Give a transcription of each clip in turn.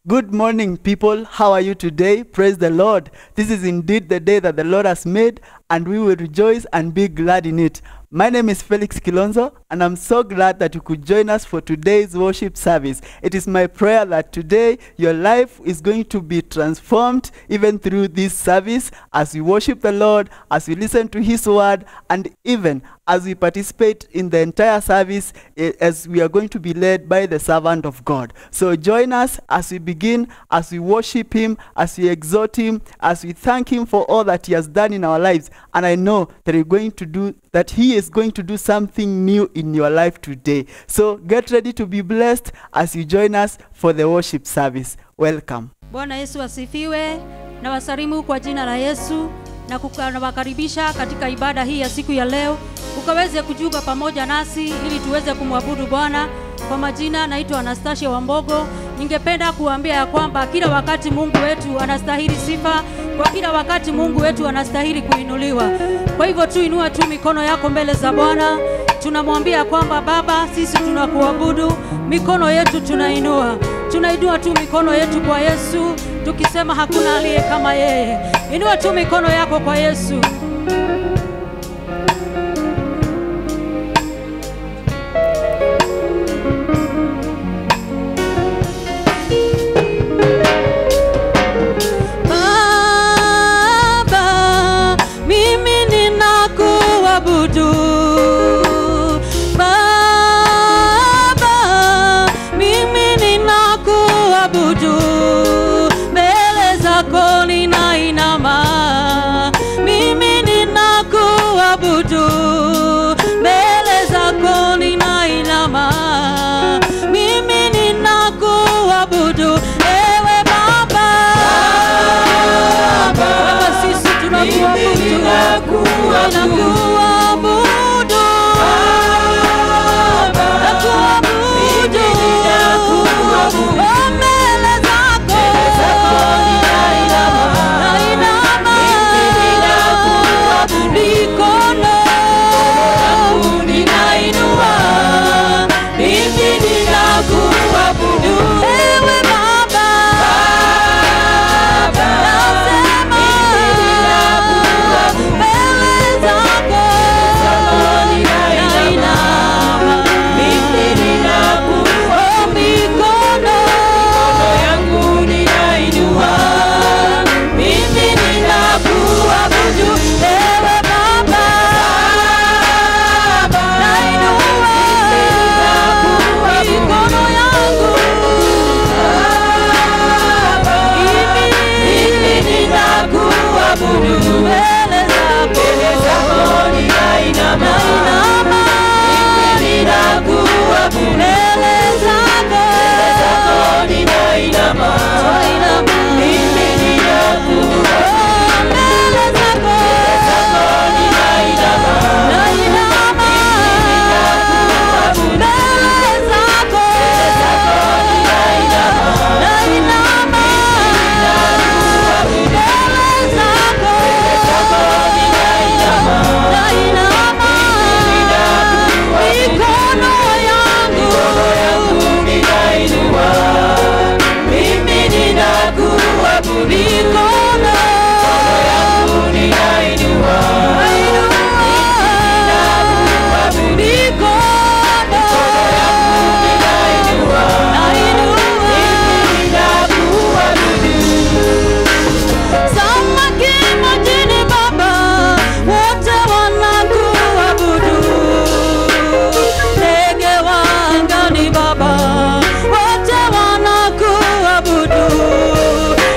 Good morning, people. How are you today? Praise the Lord. This is indeed the day that the Lord has made, and we will rejoice and be glad in it. My name is Felix Kilonzo, and I'm so glad that you could join us for today's worship service. It is my prayer that today your life is going to be transformed even through this service as we worship the Lord, as we listen to His word, and even as we participate in the entire service as we are going to be led by the servant of God. So join us as we begin, as we worship Him, as we exhort Him, as we thank Him for all that He has done in our lives. And I know that He is going to do something new in your life today. So get ready to be blessed as you join us for the worship service. Welcome. Bwana Yesu asifiwe. Na wasalimu kwa jina la Yesu na kuwakaribisha katika ibada hii ya siku ya leo. Ukaweze kujiunga pamoja nasi ili tuweze kumwabudu Bwana. Kwa majina naitwa Anastasia Wambogo. Ningependa kuambia ya kwamba kila wakati Mungu wetu anastahili sifa, kwa kila wakati Mungu wetu anastahili kuinuliwa. Kwa hivyo tuinua tu mikono yako mbele za Bwana. Tunamwambia kwamba Baba, sisi tunakuabudu, mikono yetu tunainua. Tunainua tu mikono yetu kwa Yesu, tukisema hakuna aliye kama yeye. Inua tu mikono yako kwa Yesu. Baba, mimi ninakuabudu. Baba, mimi ninakuabudu. Mbele zako ninainama. Mimi ninakuabudu. Mbele zako ninainama. Mimi ninakuabudu. Ewe Baba, Baba sisi tunakuabudu.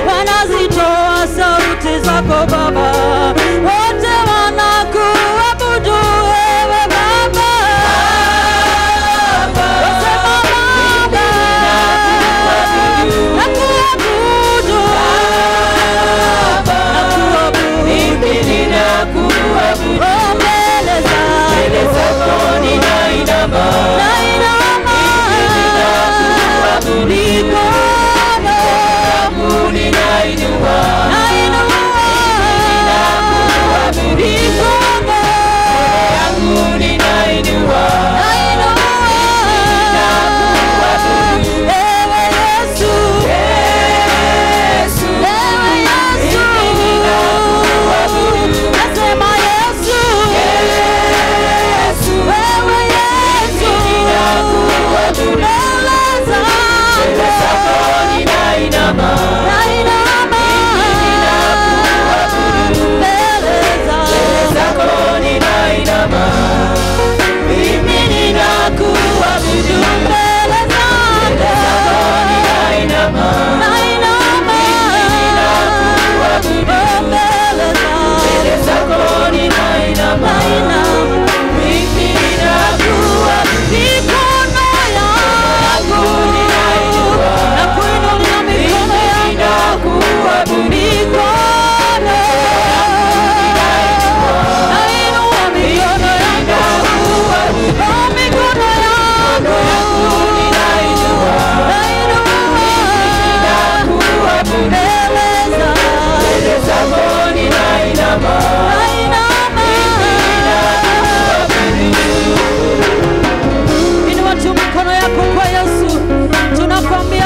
Wanazito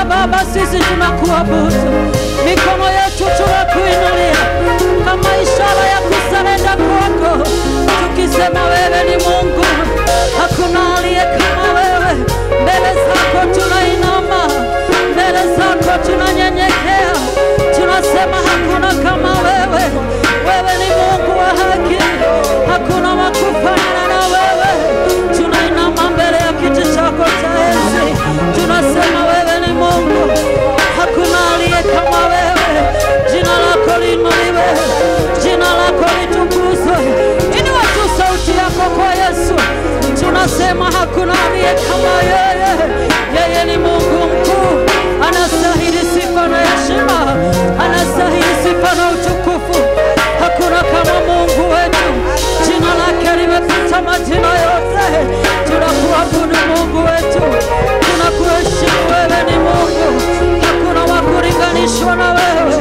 Baba, sisi tunakuabudu, mikono yetu tunakuinulia kama ishara ya kusarenda kwako, tukisema wewe ni Mungu, hakuna aliye kama wewe. Mbele zako tunainama, mbele zako tunanyenyekea, tunasema hakuna kama wewe. Wewe ni Mungu wa haki, hakuna wa kufanana na wewe. Tunainama mbele ya kiti chako cha enzi, tunasema wewe ni Mungu, hakuna aliye kama wewe. Jina lako liinuliwe, jina lako litukuzwe. Inua tu sauti yako kwa Yesu, tunasema hakuna aliye kama yeye. Yeye ni Mungu mkuu, anastahili sifa na heshima, anastahili sifa na utukufu. Hakuna kama Mungu wetu, jina lake limepita majina yote. Tunakuabudu Mungu wetu, tunakuheshimu, wewe ni Mungu, hakuna wa kulinganishwa na wewe.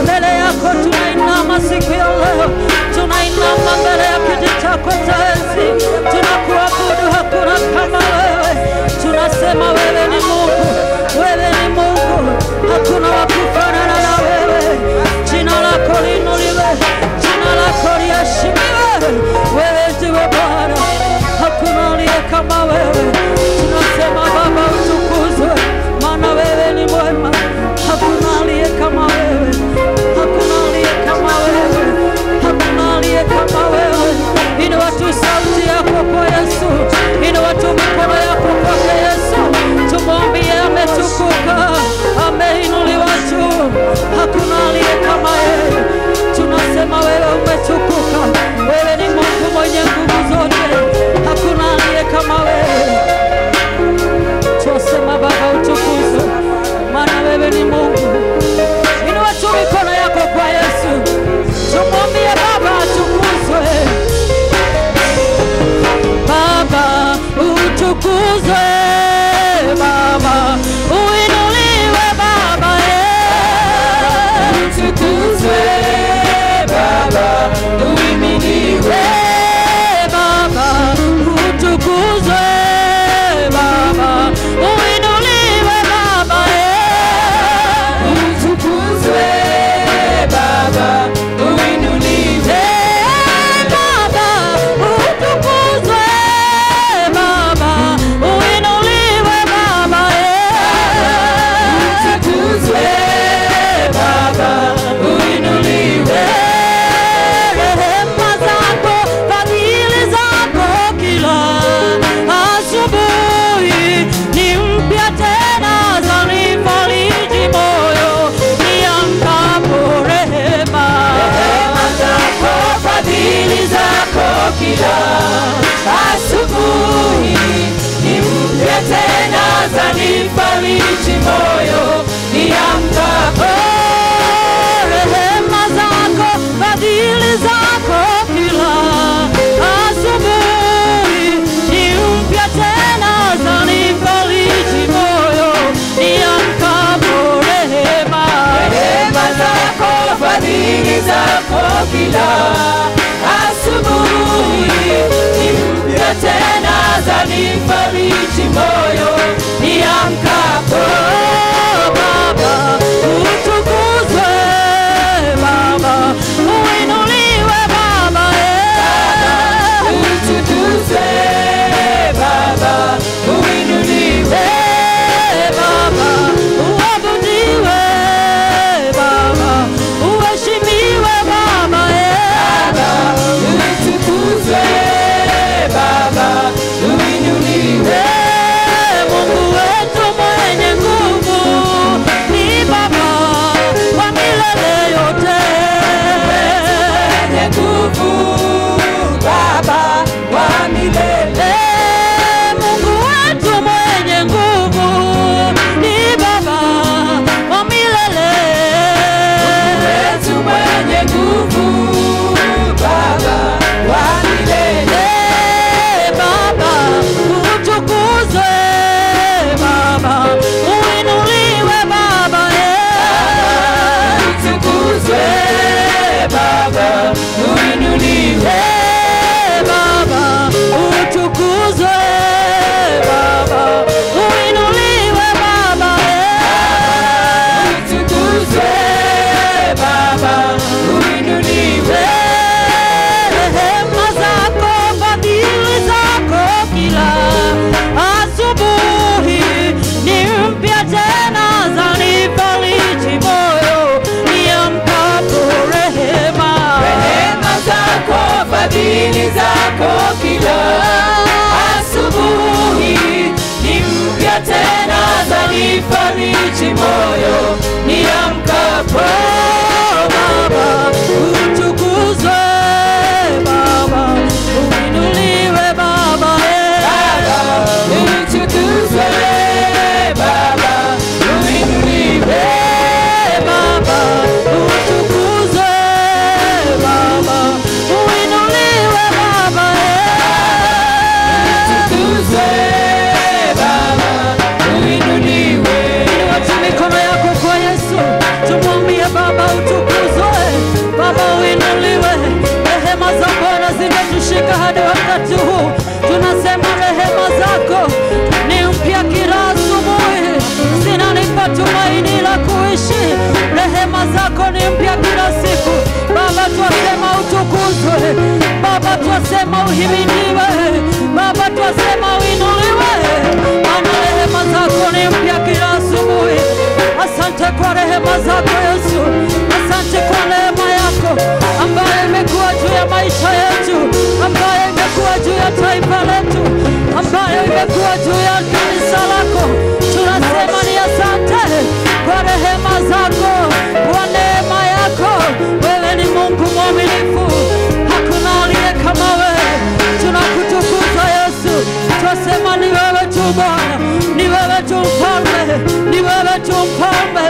Mbele yako tunainama siku ya leo, tunainama mbele ya kiti chako cha enzi, tunakuabudu, hakuna kama wewe. Tunasema wewe ni Mungu, wewe ni Mungu, hakuna wa kufanana na wewe. Jina lako liinuliwe, jina lako liheshimiwe. Wewe ndiwe Bwana, hakuna aliye kama wewe. Tunasema Baba utukuzwe, maana wewe ni mwema, hakuna aliye kama wewe, hakuna aliye kama wewe, hakuna aliye kama wewe. Inua tu sauti yako kwa Yesu, inua tu mikono yako kwa Yesu, tumwambie ametukuka, ameinuliwa juu, hakuna aliye kama yeye. Tunasema wewe umetukuka, wewe ni Mungu mwenye nguvu zote, hakuna aliye kama wewe. Tunasema Baba utukuzwe, maana wewe ni Mungu. Inua tu mikono yako kwa Yesu, tumwambie Baba atukuzwe. Baba utukuzwe, Baba uinuliwe, Baba utukuzwe, Baba uiminiwe, Baba utukuzwe, Baba uinuliwe, Baba utukuzwe, Baba uinuliwe, Baba utukuzwe, Baba uinuliwe, Baba utukuzwe, Baba uinuliwe. Rehema zako, fadhili zako kila asubuhi ni mpya tena, zanifariji moyo niamkapo. Rehema zako, fadhili zako kila asubuhi ni mpya tena, zanifariji moyo niamkapo. Rehema zako, fadhili zako kila asubuhi ni mpya tena, zanifariji moyo niamkapo. Rehema zako, fadhili zako kila asubuhi ni mpya tena, zanifariji moyo niamkapo. Baba utukuzwe, Baba uinuliwe, Baba utukuzwe, Baba uinuliwe, Baba uabudiwe, unifariji moyo niamkapo. Baba utukuzwe, Baba uinuliwe, Baba utukuzwe, Baba uinuliwe, Baba utukuzwe, Baba uinuliwe, Baba utukuzwe, Baba uinuliwe. Inua tu mikono yako kwa Yesu, tumwambie Baba utukuzwe, Baba uinuliwe. Rehema za Bwana zimetushika hadi wakati huu. Tunasema rehema zako ni mpya kila asubuhi, zinanipa tumaini la kuishi. Rehema zako ni mpya kila siku. Baba twasema utukuzwe, Baba twasema uhimidiwe, Baba twasema uinuliwe, maana rehema zako ni mpya kila asubuhi. Asante kwa rehema zako Yesu, asante kwa neema yako ambayo imekuwa juu ya maisha yetu, ambayo imekuwa juu ya taifa letu, ambayo imekuwa juu ya kanisa lako. Tunasema ni asante kwa rehema zako, kwa neema yako. Wewe ni Mungu mwaminifu, hakuna aliye kama wewe. Tunakutukuza Yesu, twasema ni wewe tu Bwana, ni wewe tu mfalme, ni wewe tu mfalme,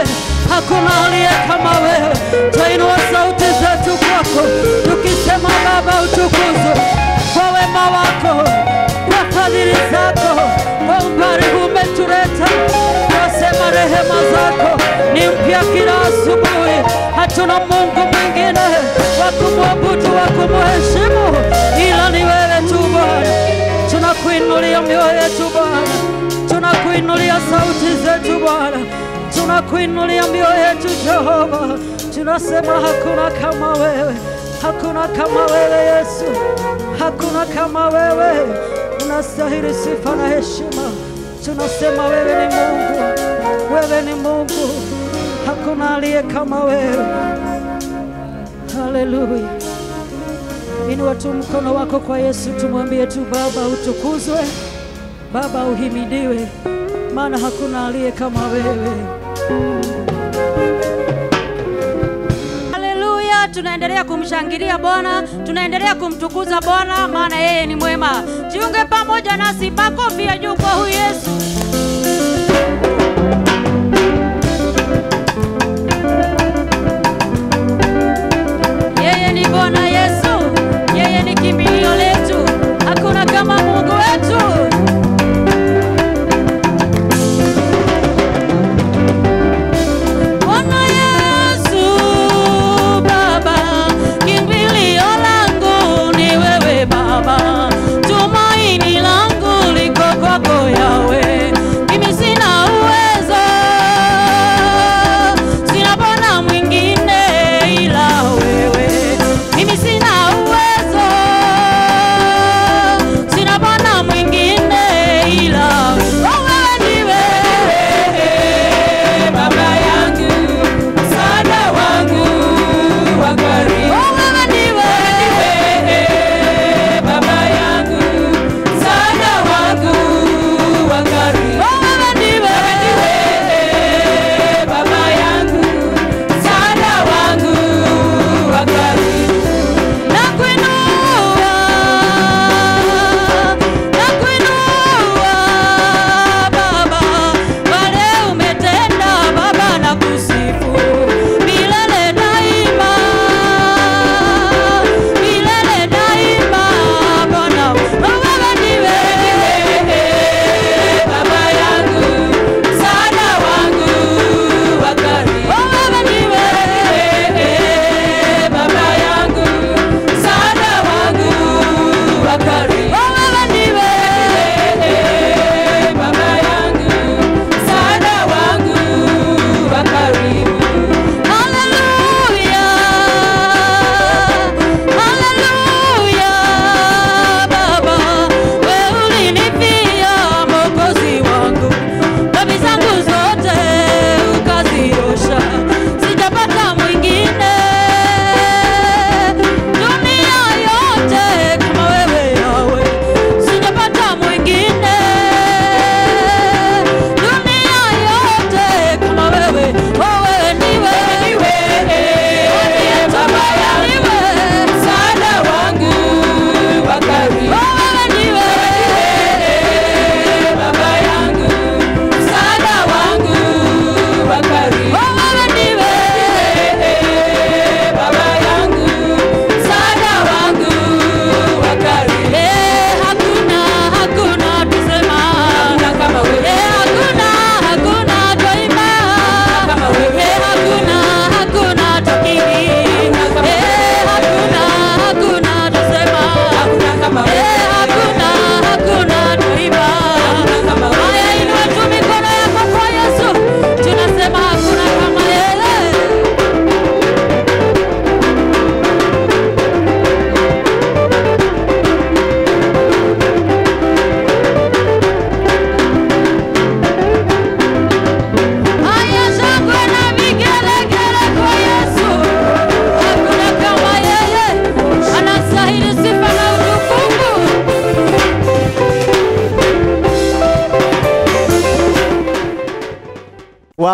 hakuna aliye kama wewe. Twainua sauti zetu kwako tukisema Baba utukuzwe kwa wema wako, kwa fadhili zako, kwa umbali umetuleta. Twasema rehema zako ni mpya kila asubuhi. Hatuna Mungu mwingine wa kumwabudu, wa kumheshimu ila ni wewe tu Bwana. Tunakuinulia mioyo yetu Bwana, tunakuinulia sauti zetu Bwana, tunakuinulia mioyo yetu Jehova. Tunasema hakuna kama wewe, hakuna kama wewe Yesu, hakuna kama wewe. Unastahili sifa na heshima. Tunasema wewe ni Mungu, wewe ni Mungu, hakuna aliye kama wewe. Haleluya. Inua tu mkono wako kwa Yesu, tumwambie tu Baba utukuzwe, Baba uhimidiwe, maana hakuna aliye kama wewe. Haleluya, tunaendelea kumshangilia Bwana, tunaendelea kumtukuza Bwana, maana yeye ni mwema. Jiunge pamoja nasi, makofi ya juu kwa huyu Yesu. Yeye ni Bwana Yesu, yeye ni kimbilio letu, hakuna kama Mungu wetu. Bwana Yesu Baba, kimbilio langu ni wewe Baba, tumaini langu liko kwako Yawe.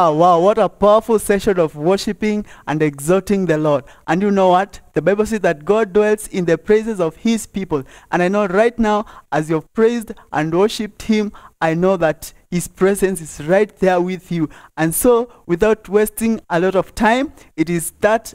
Wow, wow, what a powerful session of worshiping and exalting the Lord. And you know what? The Bible says that God dwells in the praises of his people. And I know right now, as you've praised and worshipped him, I know that his presence is right there with you. And so, without wasting a lot of time, it is that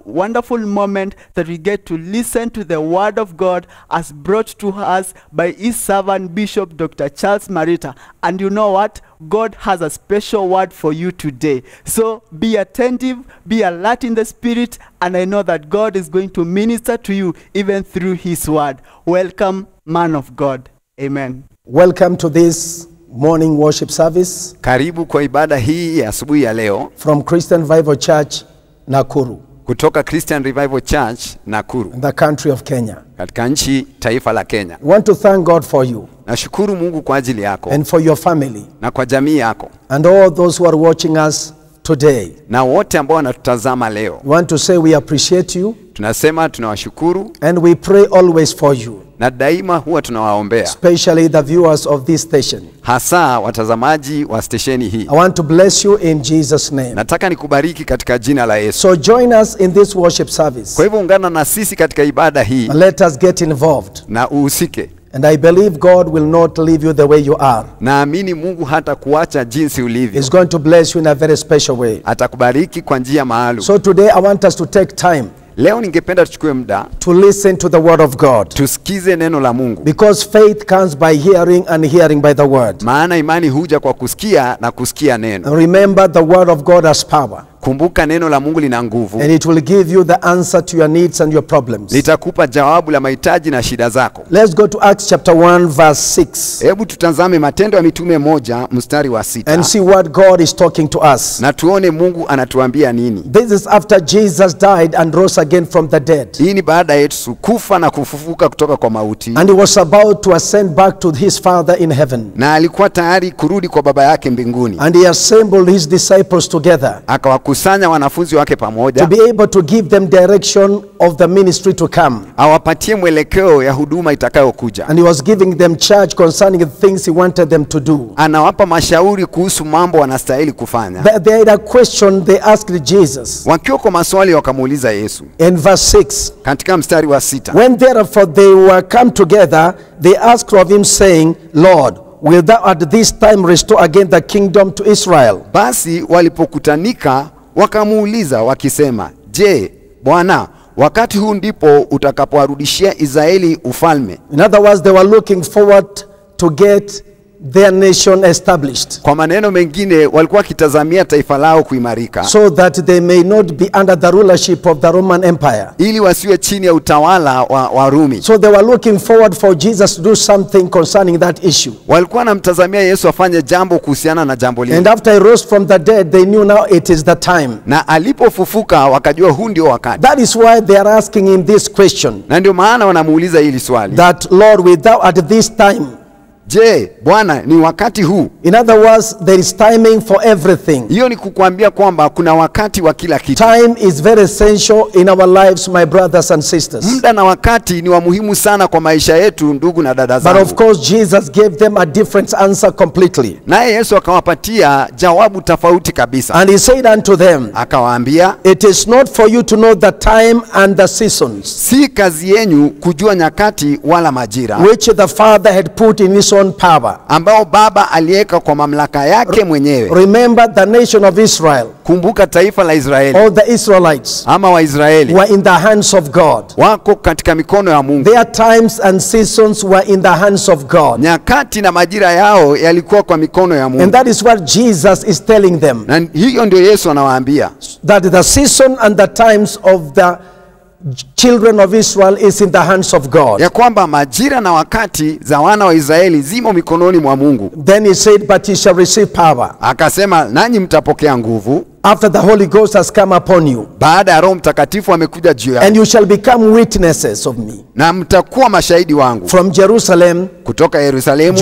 wonderful moment that we get to listen to the word of God as brought to us by his servant Bishop Dr. Charles Marita. And you know what? God has a special word for you today. So be attentive, be alert in the spirit, and I know that God is going to minister to you even through his word. Welcome, man of God. Amen. Welcome to this morning worship service. Karibu kwa ibada hii ya asubuhi ya leo. From Christian Revival Church, Nakuru. Kutoka Christian Revival Church, Nakuru. In the country of Kenya. Katika nchi taifa la Kenya. We want to thank God for you. Nashukuru Mungu kwa ajili yako. And for your family. Na kwa jamii yako. And all those who are watching us today. Na wote ambao wanatutazama leo. We want to say we appreciate you. Tunasema tunawashukuru. And we pray always for you. Na daima huwa tunawaombea. Especially the viewers of this station. Hasa watazamaji wa stesheni hii. I want to bless you in Jesus' name. Nataka nikubariki katika jina la Yesu. So join us in this worship service. Kwa hivyo ungana na sisi katika ibada hii. And let us get involved. Na uhusike. And I believe God will not leave you the way you are. Naamini Mungu hata kuacha jinsi ulivyo. He's going to bless you in a very special way. Atakubariki kwa njia maalum. So today I want us to take time. Leo ningependa tuchukue muda to listen to the word of God. Tusikize neno la Mungu. Because faith comes by hearing and hearing by the word. Maana imani huja kwa kusikia na kusikia neno. And remember, the word of God has power. Kumbuka neno la Mungu lina nguvu. And it will give you the answer to your needs and your problems. Litakupa jawabu la mahitaji na shida zako. Let's go to Acts chapter 1 verse 6. Hebu tutazame Matendo ya Mitume 1 mstari wa 6. And see what God is talking to us. Na tuone Mungu anatuambia nini. This is after Jesus died and rose again from the dead. Hii ni baada ya Yesu kufa na kufufuka kutoka kwa mauti. And he was about to ascend back to his Father in heaven. Na alikuwa tayari kurudi kwa Baba yake mbinguni. And he assembled his disciples together. Akawakusanya wanafunzi wake pamoja. To be able to give them direction of the ministry to come. Awapatie mwelekeo ya huduma itakayokuja. And he was giving them charge concerning the things he wanted them to do. Anawapa mashauri kuhusu mambo wanastahili kufanya. They had a question they asked Jesus. Wakiwa kwa maswali wakamuuliza Yesu. In verse 6. Katika mstari wa 6. When therefore they were come together, they asked of him saying, Lord, will thou at this time restore again the kingdom to Israel? Basi walipokutanika wakamuuliza wakisema, je, Bwana, wakati huu ndipo utakapowarudishia Israeli ufalme? In other words, they were looking forward to get their nation established. Kwa maneno mengine walikuwa kitazamia taifa lao kuimarika. So that they may not be under the rulership of the Roman Empire. Ili wasiwe chini ya utawala wa Rumi. So they were looking forward for Jesus to do something concerning that issue. Walikuwa wanamtazamia Yesu afanye jambo kuhusiana na jambo lile. And after he rose from the dead, they knew now it is the time. Na alipofufuka wakajua huu ndio wakati. That is why they are asking him this question. Na ndio maana wanamuuliza hili swali. That Lord, will thou at this time? Je, Bwana, ni wakati huu? In other words, there is timing for everything. Hiyo ni kukuambia kwamba kuna wakati wa kila kitu. Time is very essential in our lives, my brothers and sisters. Muda na wakati ni wa muhimu sana kwa maisha yetu, ndugu na dada zangu. But of course Jesus gave them a different answer completely. Naye Yesu akawapatia jawabu tofauti kabisa. And he said unto them, akawaambia, it is not for you to know the time and the seasons. Si kazi yenu kujua nyakati wala majira. Which the Father had put in his own power. Ambao Baba aliweka kwa mamlaka yake mwenyewe. Remember the nation of Israel. Kumbuka taifa la Israeli. All the Israelites. Ama Waisraeli. Were in the hands of God. Wako katika mikono ya Mungu. Their times and seasons were in the hands of God. Nyakati na majira yao yalikuwa kwa mikono ya Mungu. And that is what Jesus is telling them. Na hiyo ndio Yesu anawaambia. That the season and the times of the children of Israel is in the hands of God. Ya kwamba majira na wakati za wana wa Israeli zimo mikononi mwa Mungu. Then he said, but ye shall receive power. Akasema, nanyi mtapokea nguvu. After the Holy Ghost has come upon you. Baada ya Roho Mtakatifu amekuja juu yako. And you shall become witnesses of me. Na mtakuwa mashahidi wangu. From Jerusalem. Kutoka Yerusalemu.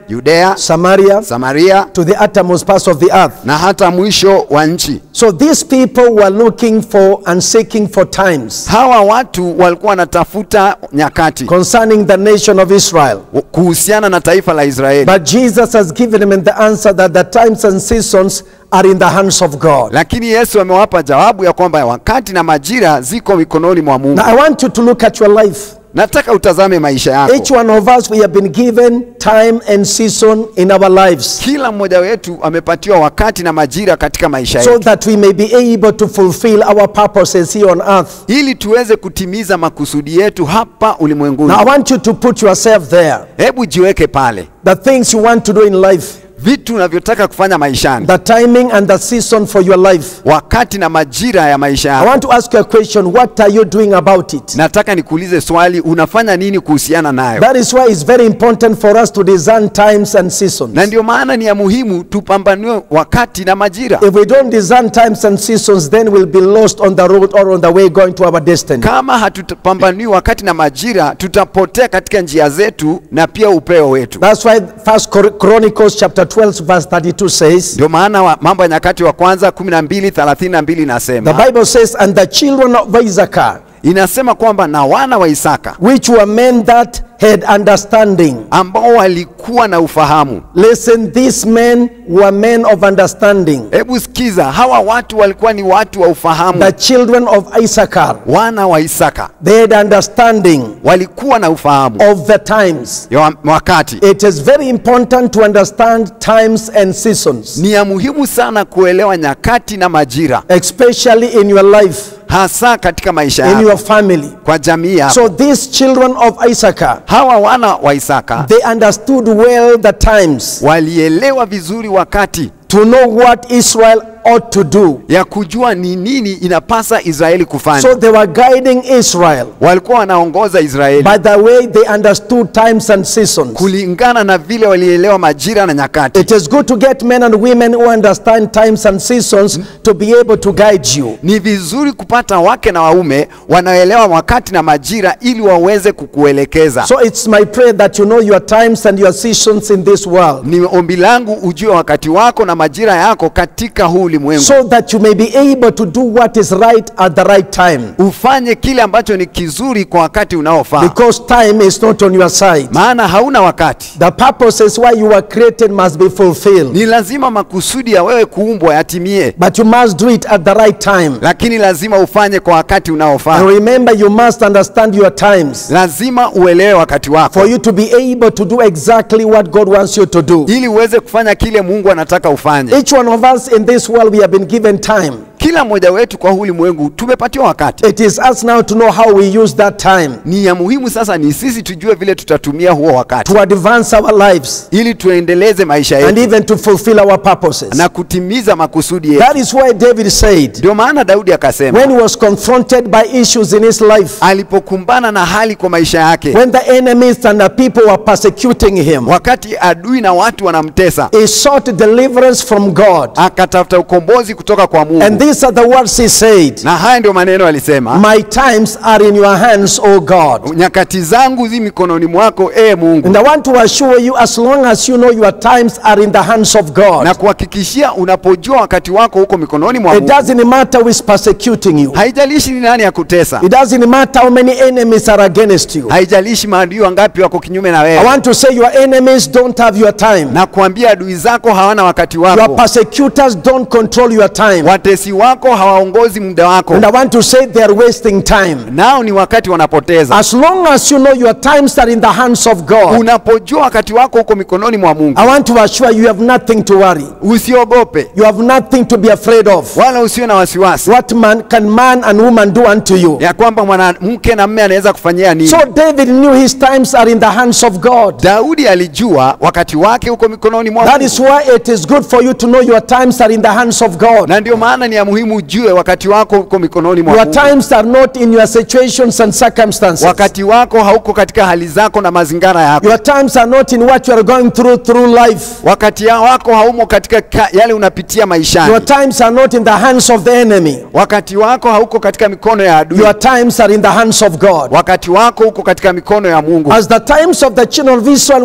Judea. Samaria. To the uttermost parts of the earth. Na hata mwisho wa nchi. So these people were looking for and seeking for times. Hawa watu walikuwa wanatafuta nyakati. Concerning the nation of Israel. Kuhusiana na taifa la Israeli. But Jesus has given them the answer that the times and seasons are in the hands of God. Lakini Yesu amewapa jawabu ya kwamba wakati na majira ziko mikononi mwa Mungu. Now I want you to look at your life. Nataka utazame maisha yako. Each one of us, we have been given time and season in our lives, Kila mmoja wetu amepatiwa wakati na majira katika maisha so yetu, that we may be able to fulfill our purposes here on earth. ili tuweze kutimiza makusudi yetu hapa ulimwenguni. Now I want you to put yourself there. Hebu jiweke pale. The things you want to do in life, Vitu unavyotaka kufanya maishani, the timing and the season for your life. wakati na majira ya maisha I yako. want to ask you a question. What are you doing about it? Nataka nikuulize swali, unafanya nini kuhusiana nayo? That is why it's very important for us to discern times and seasons. Na ndio maana ni ya muhimu tupambanue wakati na majira. If we don't discern times and seasons, then we'll be lost on the road or on the way going to our destiny. Kama hatupambanui wakati na majira, tutapotea katika njia zetu na pia upeo wetu. That's why First Chronicles chapter 12 verse 32 says, Ndio maana Mambo ya Nyakati wa kwanza 12:32 inasema, the Bible says, and the children of Issachar, inasema kwamba na wana wa Isaka which were men that had understanding. ambao walikuwa na ufahamu. Listen, these men were men of understanding. Hebu sikiza, hawa watu walikuwa ni watu wa ufahamu. The children of Issachar, Wana wa Isaka they had understanding walikuwa na ufahamu of the times. ya wakati. It is very important to understand times and seasons, Ni ya muhimu sana kuelewa nyakati na majira, especially in your life, hasa katika maisha in yako, your family. kwa jamii yako. So these children of Issachar, Hawa wana wa Isaka they understood well the times, walielewa vizuri wakati, to know what Israel ought to do. ya kujua ni nini inapasa Israeli kufanya. So they were guiding Israel. Walikuwa wanaongoza Israeli By the way they understood times and seasons. kulingana na vile walielewa majira na nyakati. It is good to get men and women who understand times and seasons to be able to guide you. Ni vizuri kupata wake na waume wanaoelewa wakati na majira ili waweze kukuelekeza. So it's my prayer that you know your times and your seasons in this world, Ni ombi langu ujue wakati wako na majira yako katika huu ulimwengu, so that you may be able to do what is right at the right time. ufanye kile ambacho ni kizuri kwa wakati unaofaa, Because time is not on your side. maana hauna wakati. The purposes why you were created must be fulfilled. Ni lazima makusudi ya wewe kuumbwa yatimie, But you must do it at the right time. lakini lazima ufanye kwa wakati unaofaa. And remember, you must understand your times Lazima uelewe wakati wako for you to be able to do exactly what God wants you to do. ili uweze kufanya kile Mungu anataka ufanye. Each one of us in this world, we have been given time. Kila mmoja wetu kwa huu ulimwengu tumepatiwa wakati. It is us now to know how we use that time Ni ya muhimu sasa ni sisi tujue vile tutatumia huo wakati to advance our lives ili tuendeleze maisha and yetu even to fulfill our purposes. na kutimiza makusudi yetu. That is why David said, Ndio maana Daudi akasema when he was confronted by issues in his life, alipokumbana na hali kwa maisha yake, when the enemies and the people were persecuting him, wakati adui na watu wanamtesa, he sought deliverance from God. akatafuta ukombozi kutoka kwa And Mungu. these are the words he said, Na haya ndio maneno alisema, my times are in your hands, O God. nyakati zangu zi mikononi mwako Mungu. And I want to assure you, as long as you know your times are in the hands of God, Na kuhakikishia unapojua wakati wako huko mikononi mwa it Mungu, doesn't matter who is persecuting you. haijalishi ni nani ya kutesa, It doesn't matter how many enemies are against you. haijalishi maadui wangapi wako kinyume na I wewe. want to say your enemies don't have your time. Na kuambia adui zako hawana wakati Your wako, persecutors don't control your time. watesi wako hawaongozi muda wako, And I want to say they are wasting time. nao ni wakati wanapoteza. As long as you know your times are in the hands of God, Unapojua wakati wako huko mikononi mwa Mungu, I want to assure you, you have nothing to worry. usiogope You have nothing to be afraid of. wala usiwe na wasiwasi What can man and woman do unto you? ya kwamba mwanamke na mume anaweza kufanyia nini. So David knew his times are in the hands of God. Daudi alijua wakati wake huko mikononi mwa That Mungu. is why it is good for you to know your times are in the hands of God. Na ndio maana ni ya muhimu ujue wakati wako huko mikononi mwa Your Mungu. times are not in your situations and circumstances. Wakati wako hauko katika hali zako na mazingira yako. Your times are not in what you are going through life. Wakati wako haumo katika yale unapitia maishani. Your times are not in the hands of the enemy. Wakati wako hauko katika mikono ya adui. Your times are in the hands of God. Wakati wako uko katika mikono ya Mungu. As the times of the children of Israel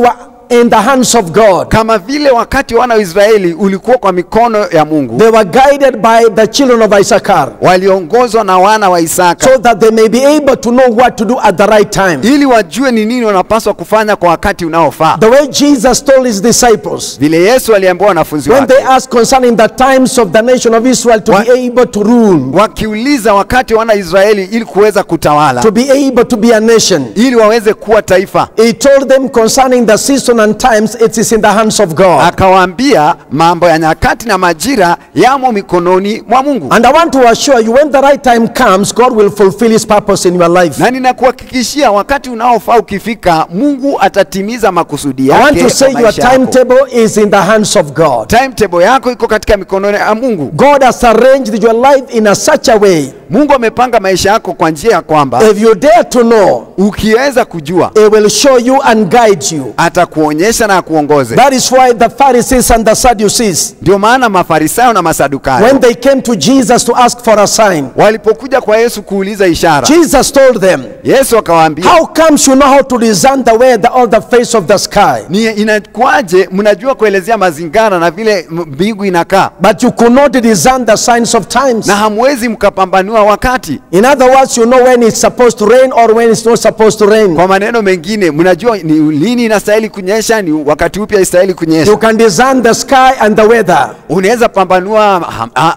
in the hands of God. Kama vile wakati wana wa Israeli ulikuwa kwa mikono ya Mungu, They were guided by the children of Issachar, waliongozwa na wana wa Isaka, so that they may be able to know what to do at the right time. ili wajue ni nini wanapaswa kufanya kwa wakati unaofaa. The way Jesus told his disciples, Vile Yesu aliambia wanafunzi when wake, they asked concerning the times of the nation of Israel to be able to rule, wakiuliza wakati wana Israeli ili kuweza kutawala, to be able to be a nation, ili waweze kuwa taifa, he told them concerning the season and times, it is in the hands of God. akawaambia mambo ya nyakati na majira yamo mikononi mwa Mungu. And I want to assure you, when the right time comes, God will fulfill his purpose in your life. Na ninakuhakikishia wakati unaofaa ukifika, Mungu atatimiza makusudi I yake. want to say kwa your maisha yako. timetable is in the hands of God. Timetable yako iko katika mikononi ya Mungu. God has arranged your life in a such a way, Mungu amepanga maisha yako kwa njia ya kwamba if you dare to know, ukiweza kujua, he will show you and guide you. atakuonyesha na akuongoze. That is why the Pharisees and the Sadducees, Ndio maana Mafarisayo na Masadukayo when they came to Jesus to ask for a sign, walipokuja kwa Yesu kuuliza ishara, Jesus told them, Yesu akawaambia, how comes you know how to discern the weather or the face of the sky, ni inakuaje mnajua kuelezea mazingara na vile mbingu inakaa, but you could not discern the signs of times? na hamwezi mkapambanua wakati? In other words, you know when it's supposed to rain or when it's not supposed to rain. Kwa maneno mengine, mnajua ni lini inastahili kunyesha, ni wakati upi inastahili kunyesha. You can discern the sky and the weather, Unaweza pambanua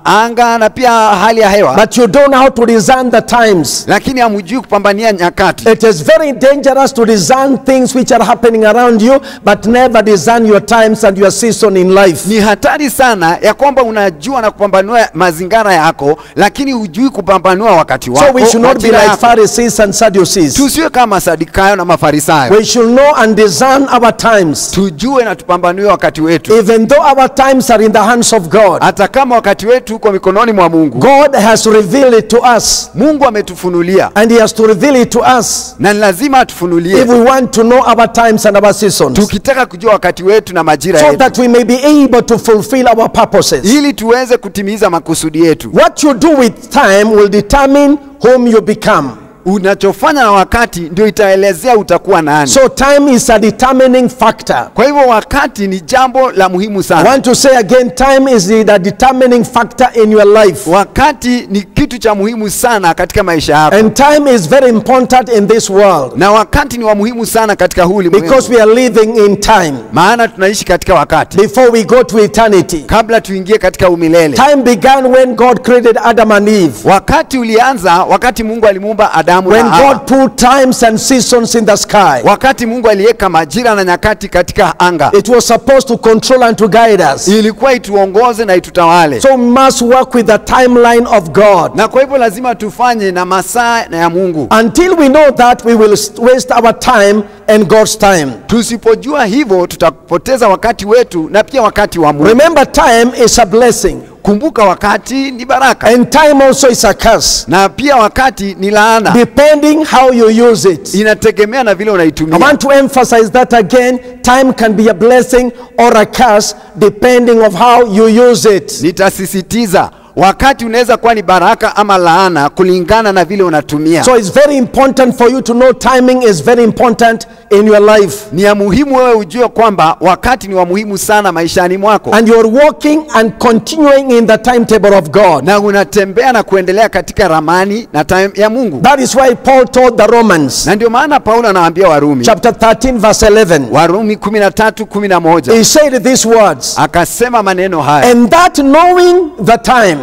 anga na pia hali ya hewa, but you don't know how to discern the times. lakini hamjui kupambania nyakati. It is very dangerous to discern things which are happening around you, but never discern your times and your season in life. Ni hatari sana ya kwamba unajua na kupambanua mazingara yako, lakini hujui kupambanua wakati wako. So we should not be majira like yako. Pharisees and Sadducees. Tusiwe kama Sadukayo na Mafarisayo. We should know and discern our times, Tujue na tupambanue wakati wetu. even though our times are in the hands of God. Hata kama wakati wetu uko mikononi mwa Mungu. God has revealed it to us, Mungu ametufunulia, and he has to reveal it to us na ni lazima if atufunulie we want to know our times and our seasons, tukitaka kujua wakati wetu na majira so yetu, that we may be able to fulfill our purposes. ili tuweze kutimiza makusudi yetu. What you do with time will determine whom you become. Unachofanya na wakati ndio itaelezea utakuwa nani. So time is a determining factor. Kwa hivyo wakati ni jambo la muhimu I sana. want to say again, time is the determining factor in your life. Wakati ni kitu cha muhimu sana katika maisha yako. And time is very important in this world, Na wakati ni wa muhimu sana katika huu ulimwengu. because we are living in time. Maana tunaishi katika wakati. Before we go to eternity, Kabla tuingie katika umilele. time began when God created Adam and Eve. Wakati ulianza wakati Mungu alimuumba Adamu When na Hawa. God put times and seasons in the sky, Wakati Mungu aliweka majira na nyakati katika anga. it was supposed to control and to guide us. Ilikuwa ituongoze na itutawale. So we must work with the timeline of God. Na kwa hivyo lazima tufanye na masaa na ya Mungu. Until we know that, we will waste our time and God's time. Tusipojua hivyo tutapoteza wakati wetu na pia wakati wa Mungu. Remember, time is a blessing, Kumbuka wakati ni baraka. and time also is a curse, Na pia wakati ni laana. depending how you use it. Inategemea na vile I unaitumia. want to emphasize that again. Time can be a blessing or a curse depending of how you use it. Nitasisitiza, wakati unaweza kuwa ni baraka ama laana kulingana na vile unatumia. So it's very important for you to know timing is very important in your life. Ni ya muhimu wewe ujue kwamba wakati ni wa muhimu sana maishani mwako. And you're walking and continuing in the timetable of God. Na unatembea na kuendelea katika ramani na time ya Mungu. That is why Paul told the Romans, Na ndio maana Paulo anawaambia Warumi, chapter 13 verse 11. Warumi 13:11, He said these words, akasema maneno haya, and that knowing the time,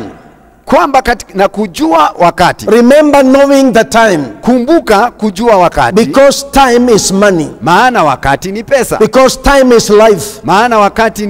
kwamba na kujua wakati. remember knowing the time, Kumbuka kujua wakati. because time is money, Maana wakati ni pesa. because time is life. Maana wakati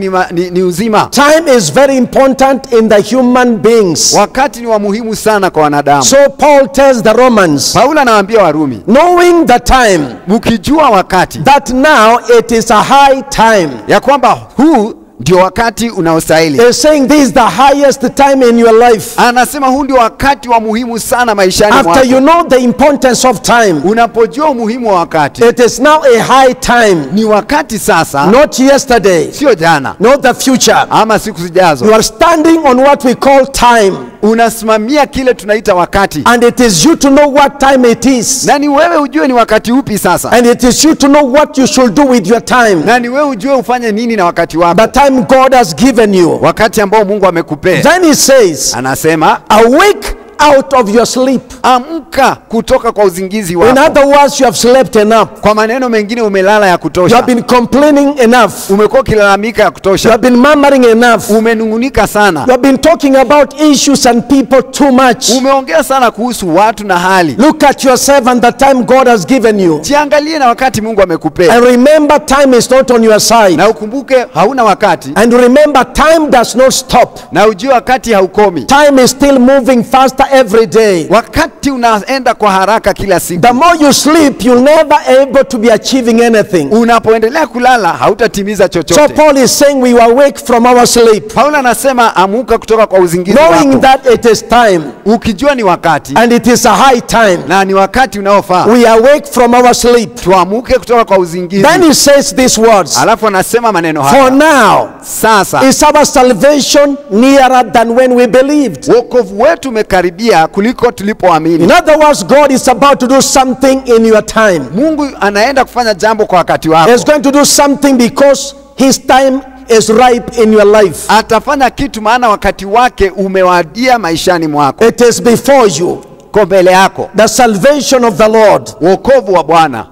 ni uzima. Time is very important in the human beings. Wakati ni wa muhimu sana kwa wanadamu. So Paul tells the Romans, Paulo anawaambia Warumi, knowing the time, mkijua wakati, that now it is a high time. ya kwamba huu ndio wakati unaostahili. He's saying this is the highest time in your life. Anasema huu ndio wakati wa muhimu sana maishani mwako. After you know the importance of time, Unapojua umuhimu wa wakati, it is now a high time. ni wakati sasa, Not yesterday, sio jana not the future. ama siku zijazo. You are standing on what we call time. Unasimamia kile tunaita wakati. And it is you to know what time it is. Na ni wewe ujue ni wakati upi sasa. And it is you to know what you should do with your time. Na ni wewe ujue ufanye nini na wakati wako. The time God has given you. Wakati ambao Mungu amekupea. Then he says, Anasema, awake out of your sleep. amka kutoka kwa uzingizi In wako. other words, you have slept enough. Kwa maneno mengine umelala ya You kutosha. have been complaining enough. Umekuwa ukilalamika ya You kutosha. have been murmuring enough. Umenungunika sana. You have been talking about issues and people too much. Umeongea sana kuhusu watu na hali. Look at yourself and the time God has given you. Jiangalie na wakati Mungu amekupea. And remember, time is not on your side. Na ukumbuke hauna wakati. And remember, time does not stop. Na ujue wakati haukomi. Time is still moving faster every day. Wakati unaenda kwa haraka kila siku. The more you sleep, you'll never able to be achieving anything. Unapoendelea kulala hautatimiza So chochote. Paul is saying we are awake from our sleep, Paulo anasema amuka kutoka kwa uzingizi knowing wako. that it is time Ukijua ni wakati and it is a high time. na ni wakati unaofaa. We are awake from our sleep. Tuamuke kutoka kwa uzingizi. Then he says these words, Alafu anasema maneno for haya. now Sasa is our salvation nearer than when we believed. wokovu wetu umekaribia kuliko tulipoamini. In other words, God is about to do something in your time. Mungu anaenda kufanya jambo kwa wakati wako. He's going to do something because his time is ripe in your life. Atafanya kitu maana wakati wake umewadia maishani mwako. It is before you. Kwa mbele yako. The salvation of the Lord. Wokovu wa Bwana